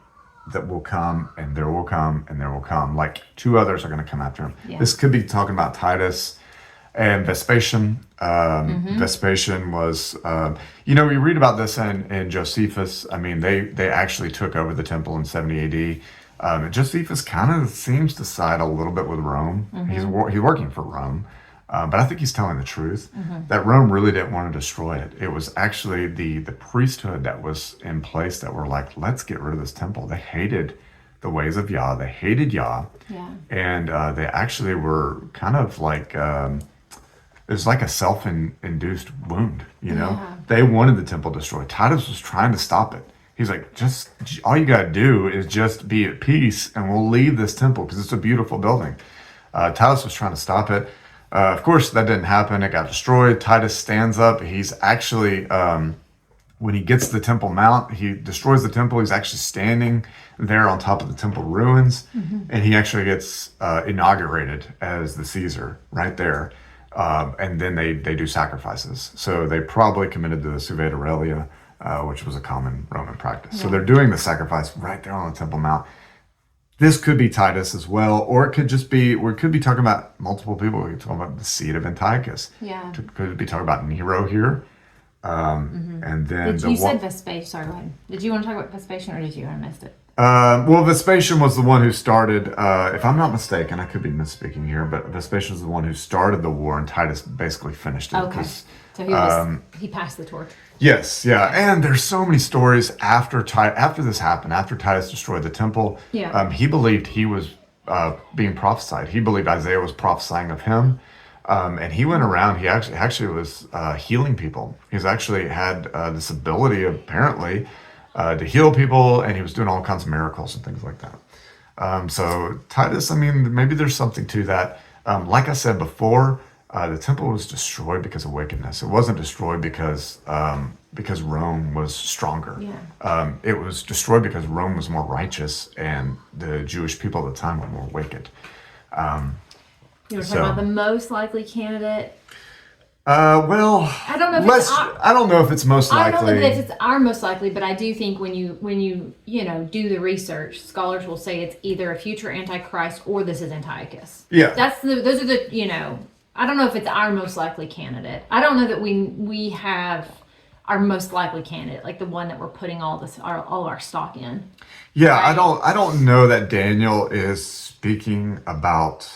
That will come, and there will come, and there will come. Like 2 others are going to come after him. Yeah. This could be talking about Titus and Vespasian. Vespasian was, we read about this in Josephus. I mean, they actually took over the temple in 70 AD. Josephus kind of seems to side a little bit with Rome. He's working for Rome. But I think he's telling the truth, that Rome really didn't want to destroy it. It was actually the priesthood that was in place that were like, let's get rid of this temple. They hated the ways of Yah. They hated Yah. Yeah. And they actually were kind of like, it was like a self-induced wound, Yeah. They wanted the temple destroyed. Titus was trying to stop it. He's like, just all you got to do is just be at peace, and we'll leave this temple because it's a beautiful building. Titus was trying to stop it. Of course, that didn't happen. It got destroyed. Titus stands up. He's actually, when he gets to the Temple Mount, he destroys the temple. He's actually standing there on top of the temple ruins, and he actually gets inaugurated as the Caesar right there. And then they do sacrifices. So they probably committed the Suovetaurilia, which was a common Roman practice. Yeah. So they're doing the sacrifice right there on the Temple Mount. This could be Titus as well, or it could just be, we could be talking about multiple people. We could talk about the seed of Antiochus. Yeah. Could be talking about Nero here. And then said Vespasian. Sorry, go ahead. Did you want to talk about Vespasian, or did you? I missed it. Well, Vespasian was the one who started, if I'm not mistaken, I could be misspeaking here, but Vespasian was the one who started the war, and Titus basically finished it. Okay. So he passed the torch. Yes, yeah, and there's so many stories after this happened, after Titus destroyed the temple. Yeah. He believed he was being prophesied. He believed Isaiah was prophesying of him, and he went around. He actually was healing people. He's actually had this ability, apparently, to heal people, and he was doing all kinds of miracles and things like that. So Titus, I mean, maybe there's something to that. Like I said before, the temple was destroyed because of wickedness. It wasn't destroyed because Rome was stronger. Yeah. It was destroyed because Rome was more righteous, and the Jewish people at the time were more wicked. You want to talk about the most likely candidate? Well, I don't know if it's most likely. I don't know if it's our most likely, but I do think when you do the research, scholars will say it's either a future Antichrist or this is Antiochus. Yeah. Those are the I don't know if it's our most likely candidate. I don't know that we have our most likely candidate, like the one that we're putting all of our stock in. Yeah, right? I don't know that Daniel is speaking about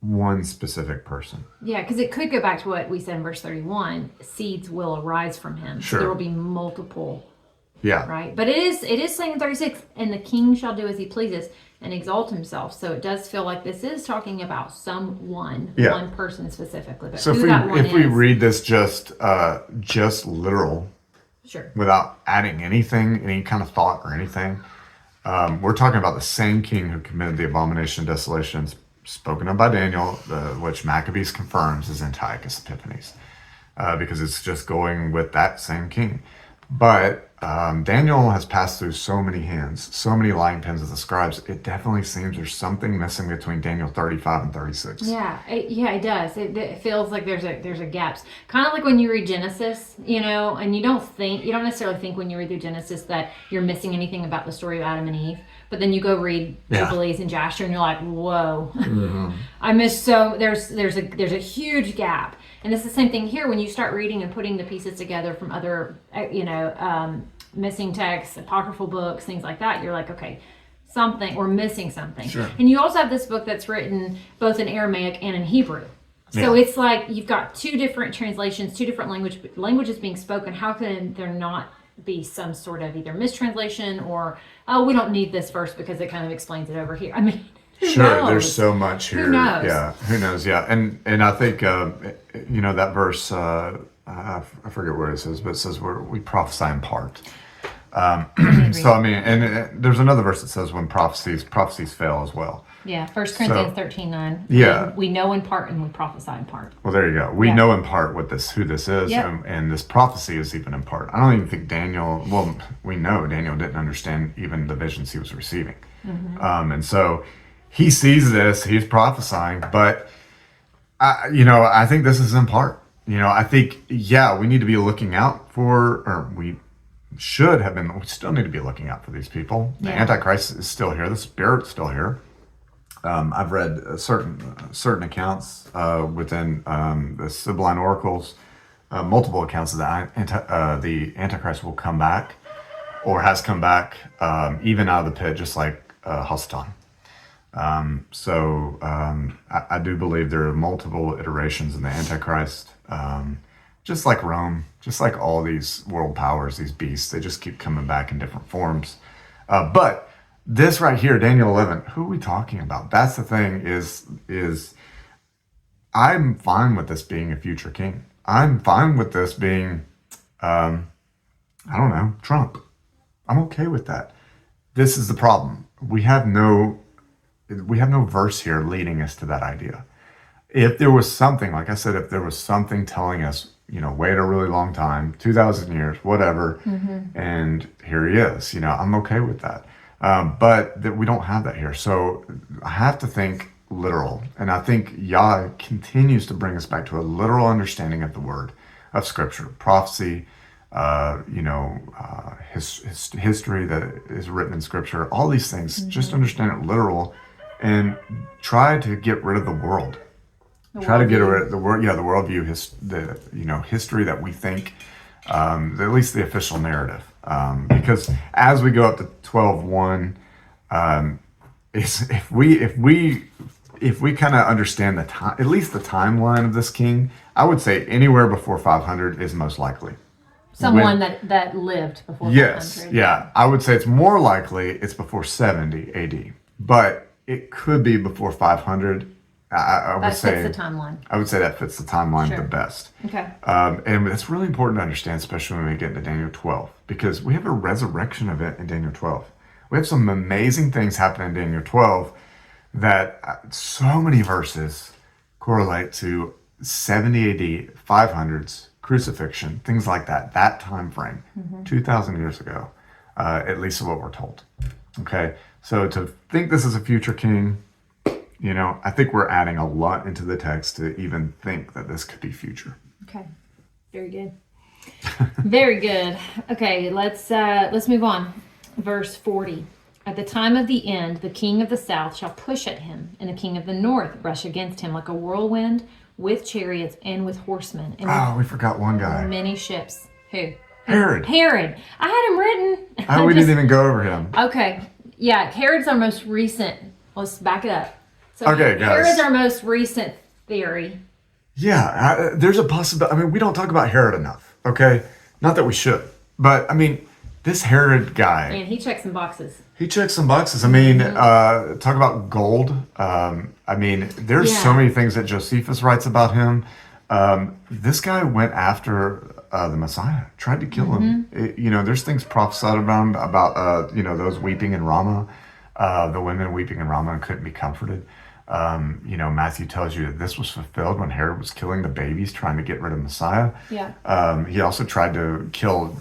one specific person. Yeah, because it could go back to what we said in verse 31. Seeds will arise from him. Sure. So there will be multiple. Yeah. Right. But it is saying in 36, and the king shall do as he pleases and exalt himself. So it does feel like this is talking about one person specifically. But so if we read this just literal, sure, without adding anything, any kind of thought or anything, we're talking about the same king who committed the abomination of desolation spoken of by Daniel, which Maccabees confirms is Antiochus Epiphanes, because it's just going with that same king. But Daniel has passed through so many hands, so many lying pens of the scribes. It definitely seems there's something missing between Daniel 35 and 36. Yeah, it does. It feels like there's a gaps. Kind of like when you read Genesis, and you don't necessarily think when you read through Genesis that you're missing anything about the story of Adam and Eve. But then you go read Jubilees and Jasher, and you're like, whoa, I missed there's a huge gap. And it's the same thing here when you start reading and putting the pieces together from other, missing texts, apocryphal books, things like that. You're like, okay, we're missing something. Sure. And you also have this book that's written both in Aramaic and in Hebrew. So it's like you've got two different translations, two different languages being spoken. How can there not be some sort of either mistranslation or, oh, we don't need this verse because it kind of explains it over here? I mean, who knows? There's so much here. Who knows? Yeah, who knows? Yeah, and I think that verse. I forget where it says, but it says we prophesy in part. So I mean, and there's another verse that says when prophecies fail as well. Yeah, 1 Corinthians 13:9. Yeah, we know in part and we prophesy in part. Well, there you go. We know in part who this is, and this prophecy is even in part. I don't even think Daniel. Well, we know Daniel didn't understand even the visions he was receiving, and so he sees this. He's prophesying, but I think this is in part. I think we need to be looking out for, or we should have been. We still need to be looking out for these people. The Antichrist is still here. The Spirit's still here. I've read certain accounts within the Sibylline oracles, multiple accounts of the Antichrist will come back, or has come back, even out of the pit, just like Hasatan. I do believe there are multiple iterations in the Antichrist, just like Rome, just like all these world powers, these beasts. They just keep coming back in different forms, but this right here, Daniel 11, who are we talking about? That's the thing is I'm fine with this being a future king. I'm fine with this being, Trump. I'm okay with that. This is the problem. We have no verse here leading us to that idea. If there was something, like I said, if there was something telling us, wait a really long time, 2,000 years, whatever, and here he is, I'm okay with that. But that we don't have that here. So I have to think literal. And I think Yah continues to bring us back to a literal understanding of the word, of scripture, prophecy, history that is written in scripture, all these things. Just understand it literal and try to get rid of the world. Try to get rid of the world. Yeah, the worldview, history that we think, at least the official narrative. Because as we go up to 12:1, if we kind of understand the time, at least the timeline of this king, I would say anywhere before 500 is most likely. Someone that lived before 500. Yes, yeah. I would say it's more likely it's before 70 AD, but it could be before 500. I would say fits the timeline. I would say that fits the timeline the best. Okay. And it's really important to understand, especially when we get into Daniel 12, because we have a resurrection event in Daniel 12. We have some amazing things happen in Daniel 12 that so many verses correlate to 70 AD, 500s, crucifixion, things like that. That time frame, 2,000 years ago, at least what we're told. Okay, so to think this is a future king, I think we're adding a lot into the text to even think that this could be future. Okay, very good. Very good. Okay, let's move on. Verse 40. At the time of the end, the king of the south shall push at him, and the king of the north rush against him like a whirlwind with chariots and with horsemen. And we forgot one guy. Many ships. Who? Herod. I had him written. We didn't even go over him. Okay. Yeah, Herod's our most recent. Let's back it up. So okay, guys. Herod's our most recent theory. Yeah, there's a possibility. I mean, we don't talk about Herod enough, okay? Not that we should. But, I mean, this Herod guy. Man, he checks some boxes. I mean, talk about gold. I mean, there's so many things that Josephus writes about him. This guy went after the Messiah, tried to kill him. There's things prophesied about him, about, those weeping in Ramah, the women weeping in Ramah and couldn't be comforted. Matthew tells you that this was fulfilled when Herod was killing the babies, trying to get rid of Messiah. Yeah. He also tried to kill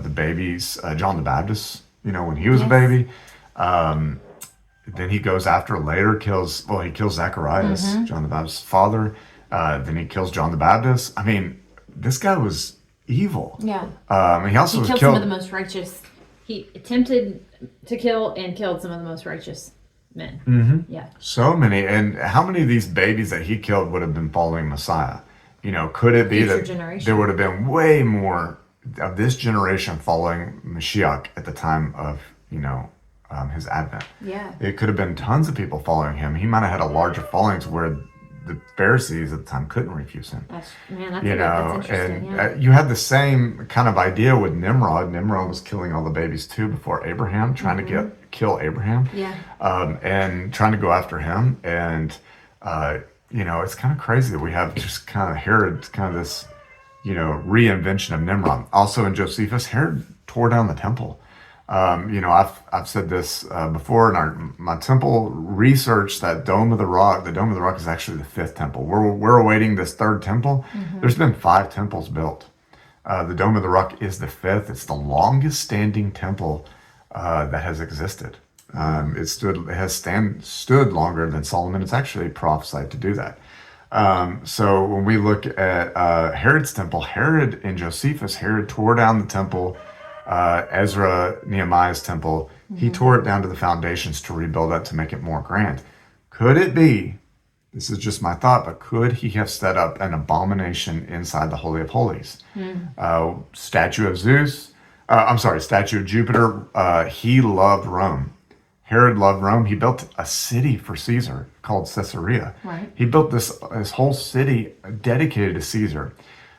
the babies, John the Baptist, when he was a baby. Then he goes after later, he kills Zacharias, John the Baptist's father. Then he kills John the Baptist. I mean, this guy was evil. Yeah. He also killed some of the most righteous. He attempted to kill and killed some of the most righteous men. Mm-hmm. Yeah. So many. And how many of these babies that he killed would have been following Messiah? Could it be Future that generation. there would have been way more of this generation following Mashiach at the time of, his advent? Yeah. It could have been tons of people following him. He might have had a larger following to where the Pharisees at the time couldn't refuse him. That's interesting. And you had the same kind of idea with Nimrod. Nimrod was killing all the babies too before Abraham, trying to kill Abraham. Yeah. And trying to go after him. And, it's kind of crazy that we have just kind of Herod, kind of this, reinvention of Nimrod. Also in Josephus, Herod tore down the temple. I've said this before in my temple research, that Dome of the Rock. The Dome of the Rock is actually the 5th temple. We're awaiting this 3rd temple. There's been 5 temples built. The Dome of the Rock is the 5th. It's the longest standing temple that has existed. It stood longer than Solomon. It's actually prophesied to do that. So when we look at Herod's temple, Herod and Josephus, Herod tore down the temple. Ezra, Nehemiah's temple, he tore it down to the foundations to rebuild it, to make it more grand. Could it be, this is just my thought, but could he have set up an abomination inside the Holy of Holies? Statue of statue of Jupiter. He loved Rome. Herod loved Rome. He built a city for Caesar called Caesarea. Right. He built this whole city dedicated to Caesar.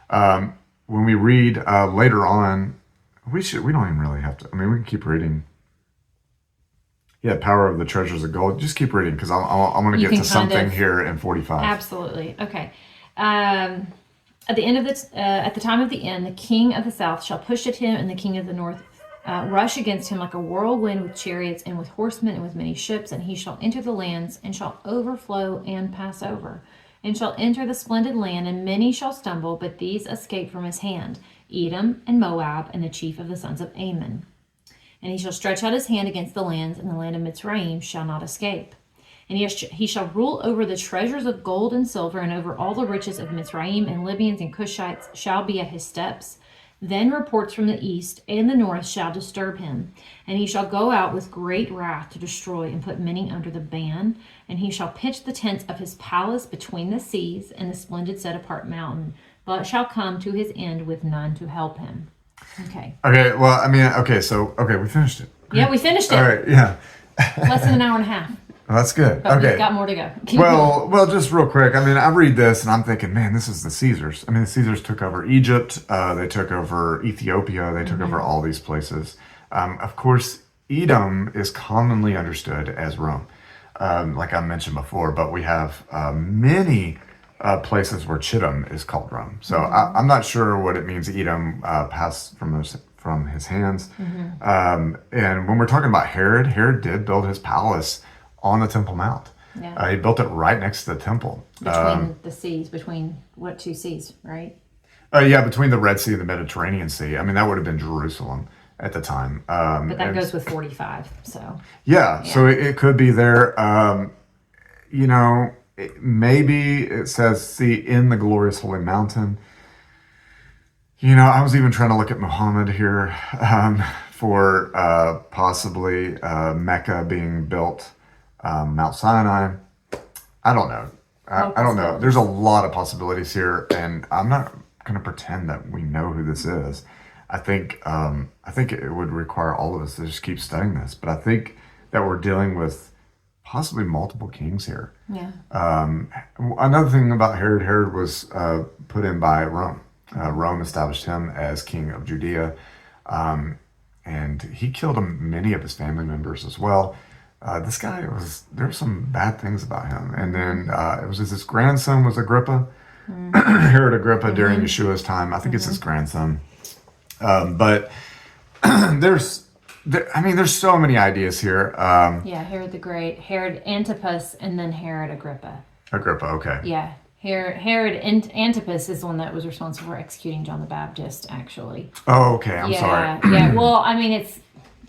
When we read later on, we don't even really have to. I mean, we can keep reading. Yeah, Power of the Treasures of Gold. Just keep reading, because I'm going to get to something here in 45. Absolutely. Okay. At the time of the end, the king of the south shall push at him, and the king of the north rush against him like a whirlwind with chariots and with horsemen and with many ships. And he shall enter the lands and shall overflow and pass over, and shall enter the splendid land, and many shall stumble, but these escape from his hand. Edom and Moab and the chief of the sons of Ammon. And he shall stretch out his hand against the lands, and the land of Mitzrayim shall not escape. And he shall rule over the treasures of gold and silver, and over all the riches of Mitzrayim, and Libyans and Cushites shall be at his steps. Then reports from the east and the north shall disturb him. And he shall go out with great wrath to destroy and put many under the ban. And he shall pitch the tents of his palace between the seas and the splendid set apart mountain, but shall come to his end with none to help him. Okay. Okay, well, I mean, we finished it. Yeah, we finished it. All right, yeah. Less than an hour and a half. Well, that's good. But okay. We've got more to go. Well, just real quick. I mean, I read this and I'm thinking, man, this is the Caesars. I mean, the Caesars took over Egypt. They took over Ethiopia. They took over all these places. Of course, Edom is commonly understood as Rome, like I mentioned before. But we have many places where Chittim is called Rome. So I'm not sure what it means Edom passed from his hands. And when we're talking about Herod did build his palace on the Temple Mount. Yeah. He built it right next to the temple. Between the seas, between what two seas, right? Between the Red Sea and the Mediterranean Sea. I mean, that would have been Jerusalem at the time. But that goes with 45, so. Yeah. So it could be there. Maybe it says, see, in the glorious holy mountain. I was even trying to look at Muhammad here for possibly Mecca being built. Mount Sinai. I don't know. I don't know. There's a lot of possibilities here, and I'm not going to pretend that we know who this is. I think it would require all of us to just keep studying this, but I think that we're dealing with possibly multiple kings here. Yeah. Another thing about Herod was put in by Rome. Rome established him as king of Judea, and he killed many of his family members as well. This guy there were some bad things about him. And then it was his grandson was Agrippa, Herod Agrippa during Yeshua's time. I think it's his grandson. But there's so many ideas here. Herod the Great, Herod Antipas, and then Herod Agrippa. Agrippa, okay. Yeah. Herod Antipas is the one that was responsible for executing John the Baptist, actually. Oh, okay. I'm sorry. Yeah. Well, I mean, it's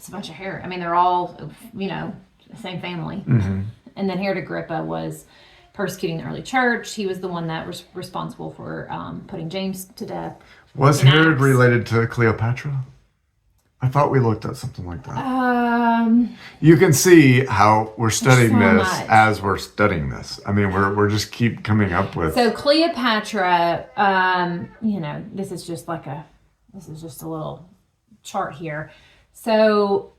a bunch of Herod. I mean, they're all, the same family. Mm-hmm. And then Herod Agrippa was persecuting the early church. He was the one that was responsible for putting James to death. Was Herod related to Cleopatra? I thought we looked at something like that. You can see how we're studying this as we're studying this. I mean, we're just keep coming up with. So Cleopatra, this is just a little chart here. So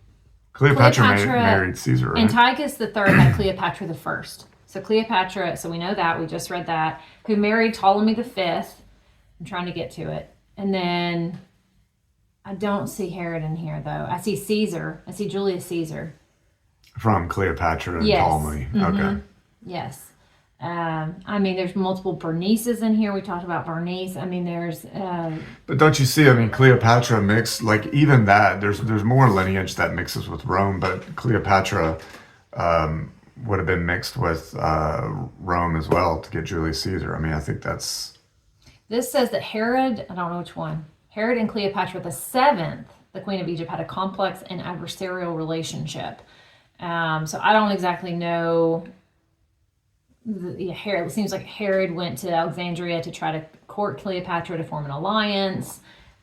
Cleopatra married Caesar, right? Antiochus III had Cleopatra the First. So Cleopatra, so we know that, we just read that, who married Ptolemy V. I'm trying to get to it. And then I don't see Herod in here, though. I see Caesar. I see Julius Caesar. From Cleopatra and Ptolemy. Mm-hmm. Okay. Yes. I mean, there's multiple Bernices in here. We talked about Bernice. I mean, there's... But don't you see, I mean, Cleopatra mixed, like, even that, there's more lineage that mixes with Rome, but Cleopatra would have been mixed with Rome as well to get Julius Caesar. I mean, I think that's... This says that Herod, I don't know which one, Herod and Cleopatra the Seventh, the Queen of Egypt, had a complex and adversarial relationship. So I don't exactly know. Herod, it seems like Herod went to Alexandria to try to court Cleopatra to form an alliance.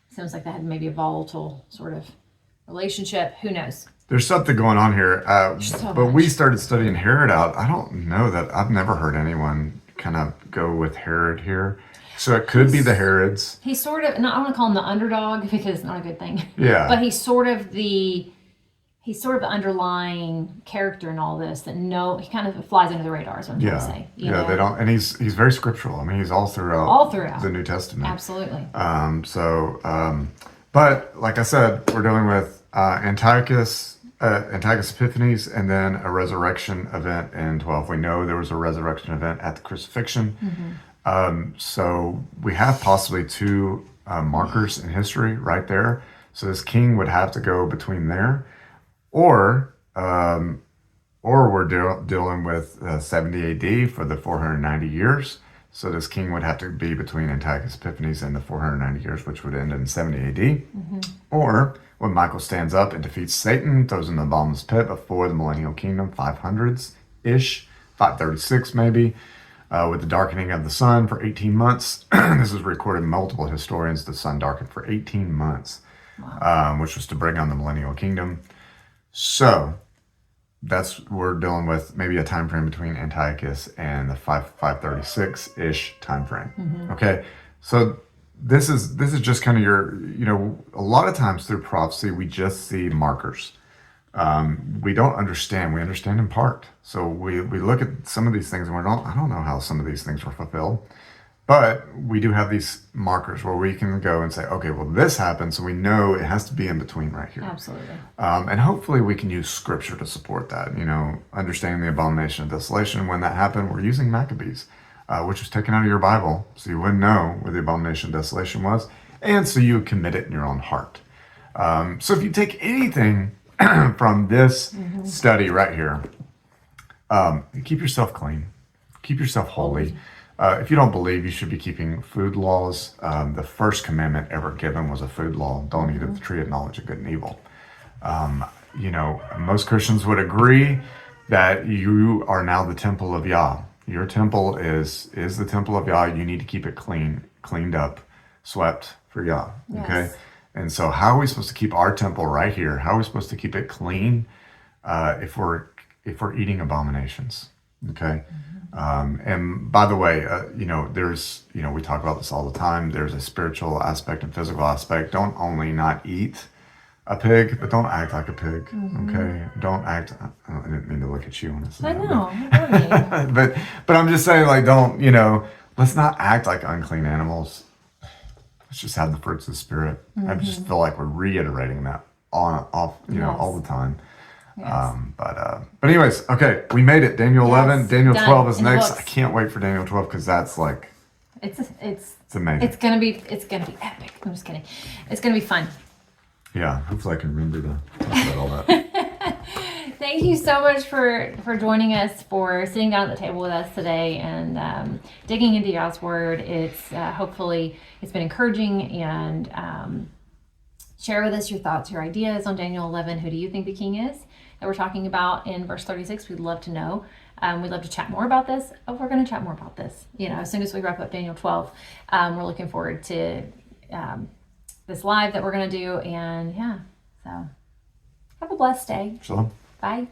Seems like they had maybe a volatile sort of relationship. Who knows? There's something going on here. But we started studying Herod out. I don't know that I've never heard anyone kind of go with Herod here. So it could be the Herods. He's sort of, and I want to call him the underdog because it's not a good thing. Yeah. But he's sort of the underlying character in all this that he kind of flies under the radar, is what I'm trying to say. They don't, and he's very scriptural. I mean, he's all throughout the New Testament. Absolutely. But like I said, we're dealing with Antiochus Epiphanes, and then a resurrection event in 12. We know there was a resurrection event at the crucifixion. Mm-hmm. So we have possibly two markers in history right there. So this king would have to go between there, or we're dealing with 70 AD for the 490 years. So this king would have to be between Antiochus Epiphanes and the 490 years, which would end in 70 AD. Mm-hmm. Or when Michael stands up and defeats Satan, throws him in the bottomless pit before the millennial kingdom, 500s-ish, 536 maybe. With the darkening of the sun for 18 months. This is recorded in multiple historians. The sun darkened for 18 months, which was to bring on the millennial kingdom. So we're dealing with maybe a time frame between Antiochus and the 536-ish time frame. Mm-hmm. Okay, so this is just kind of your, a lot of times through prophecy, we just see markers. We don't understand. We understand in part. So we look at some of these things and I don't know how some of these things were fulfilled, but we do have these markers where we can go and say, okay, well, this happened, so we know it has to be in between right here. Absolutely. And hopefully we can use scripture to support that. Understanding the Abomination of Desolation, when that happened, we're using Maccabees, which was taken out of your Bible, so you wouldn't know where the Abomination of Desolation was, and so you would commit it in your own heart. So if you take anything from this study right here, keep yourself clean, keep yourself holy. If you don't believe you should be keeping food laws, the first commandment ever given was a food law: don't eat of the tree of knowledge of good and evil. Most Christians would agree that you are now the temple of Yah. Your temple is the temple of Yah. You need to keep it cleaned up, swept for Yah. Yes. Okay. And so how are we supposed to keep our temple right here? How are we supposed to keep it clean if we're eating abominations? Okay. And by the way, there's, we talk about this all the time. There's a spiritual aspect and physical aspect. Don't only not eat a pig, but don't act like a pig. Mm-hmm. Okay. Don't act. I didn't mean to look at you when I said that. I know. But I'm just saying, like, don't, let's not act like unclean animals. Let's just have the fruits of the Spirit. Mm-hmm. I just feel like we're reiterating that all the time. Yes. But anyways, okay, we made it. Daniel 11, Daniel 12 is next. I can't wait for Daniel 12 because that's like, it's amazing. It's gonna be epic. I'm just kidding. It's gonna be fun. Yeah, hopefully I can remember to talk about all that. Thank you so much for joining us, for sitting down at the table with us today and digging into God's Word. It's hopefully it's been encouraging, and share with us your thoughts, your ideas on Daniel 11. Who do you think the king is that we're talking about in verse 36? We'd love to know. We'd love to chat more about this. Oh, we're going to chat more about this, as soon as we wrap up Daniel 12. We're looking forward to this live that we're going to do. And yeah, so have a blessed day. Shalom. Bye.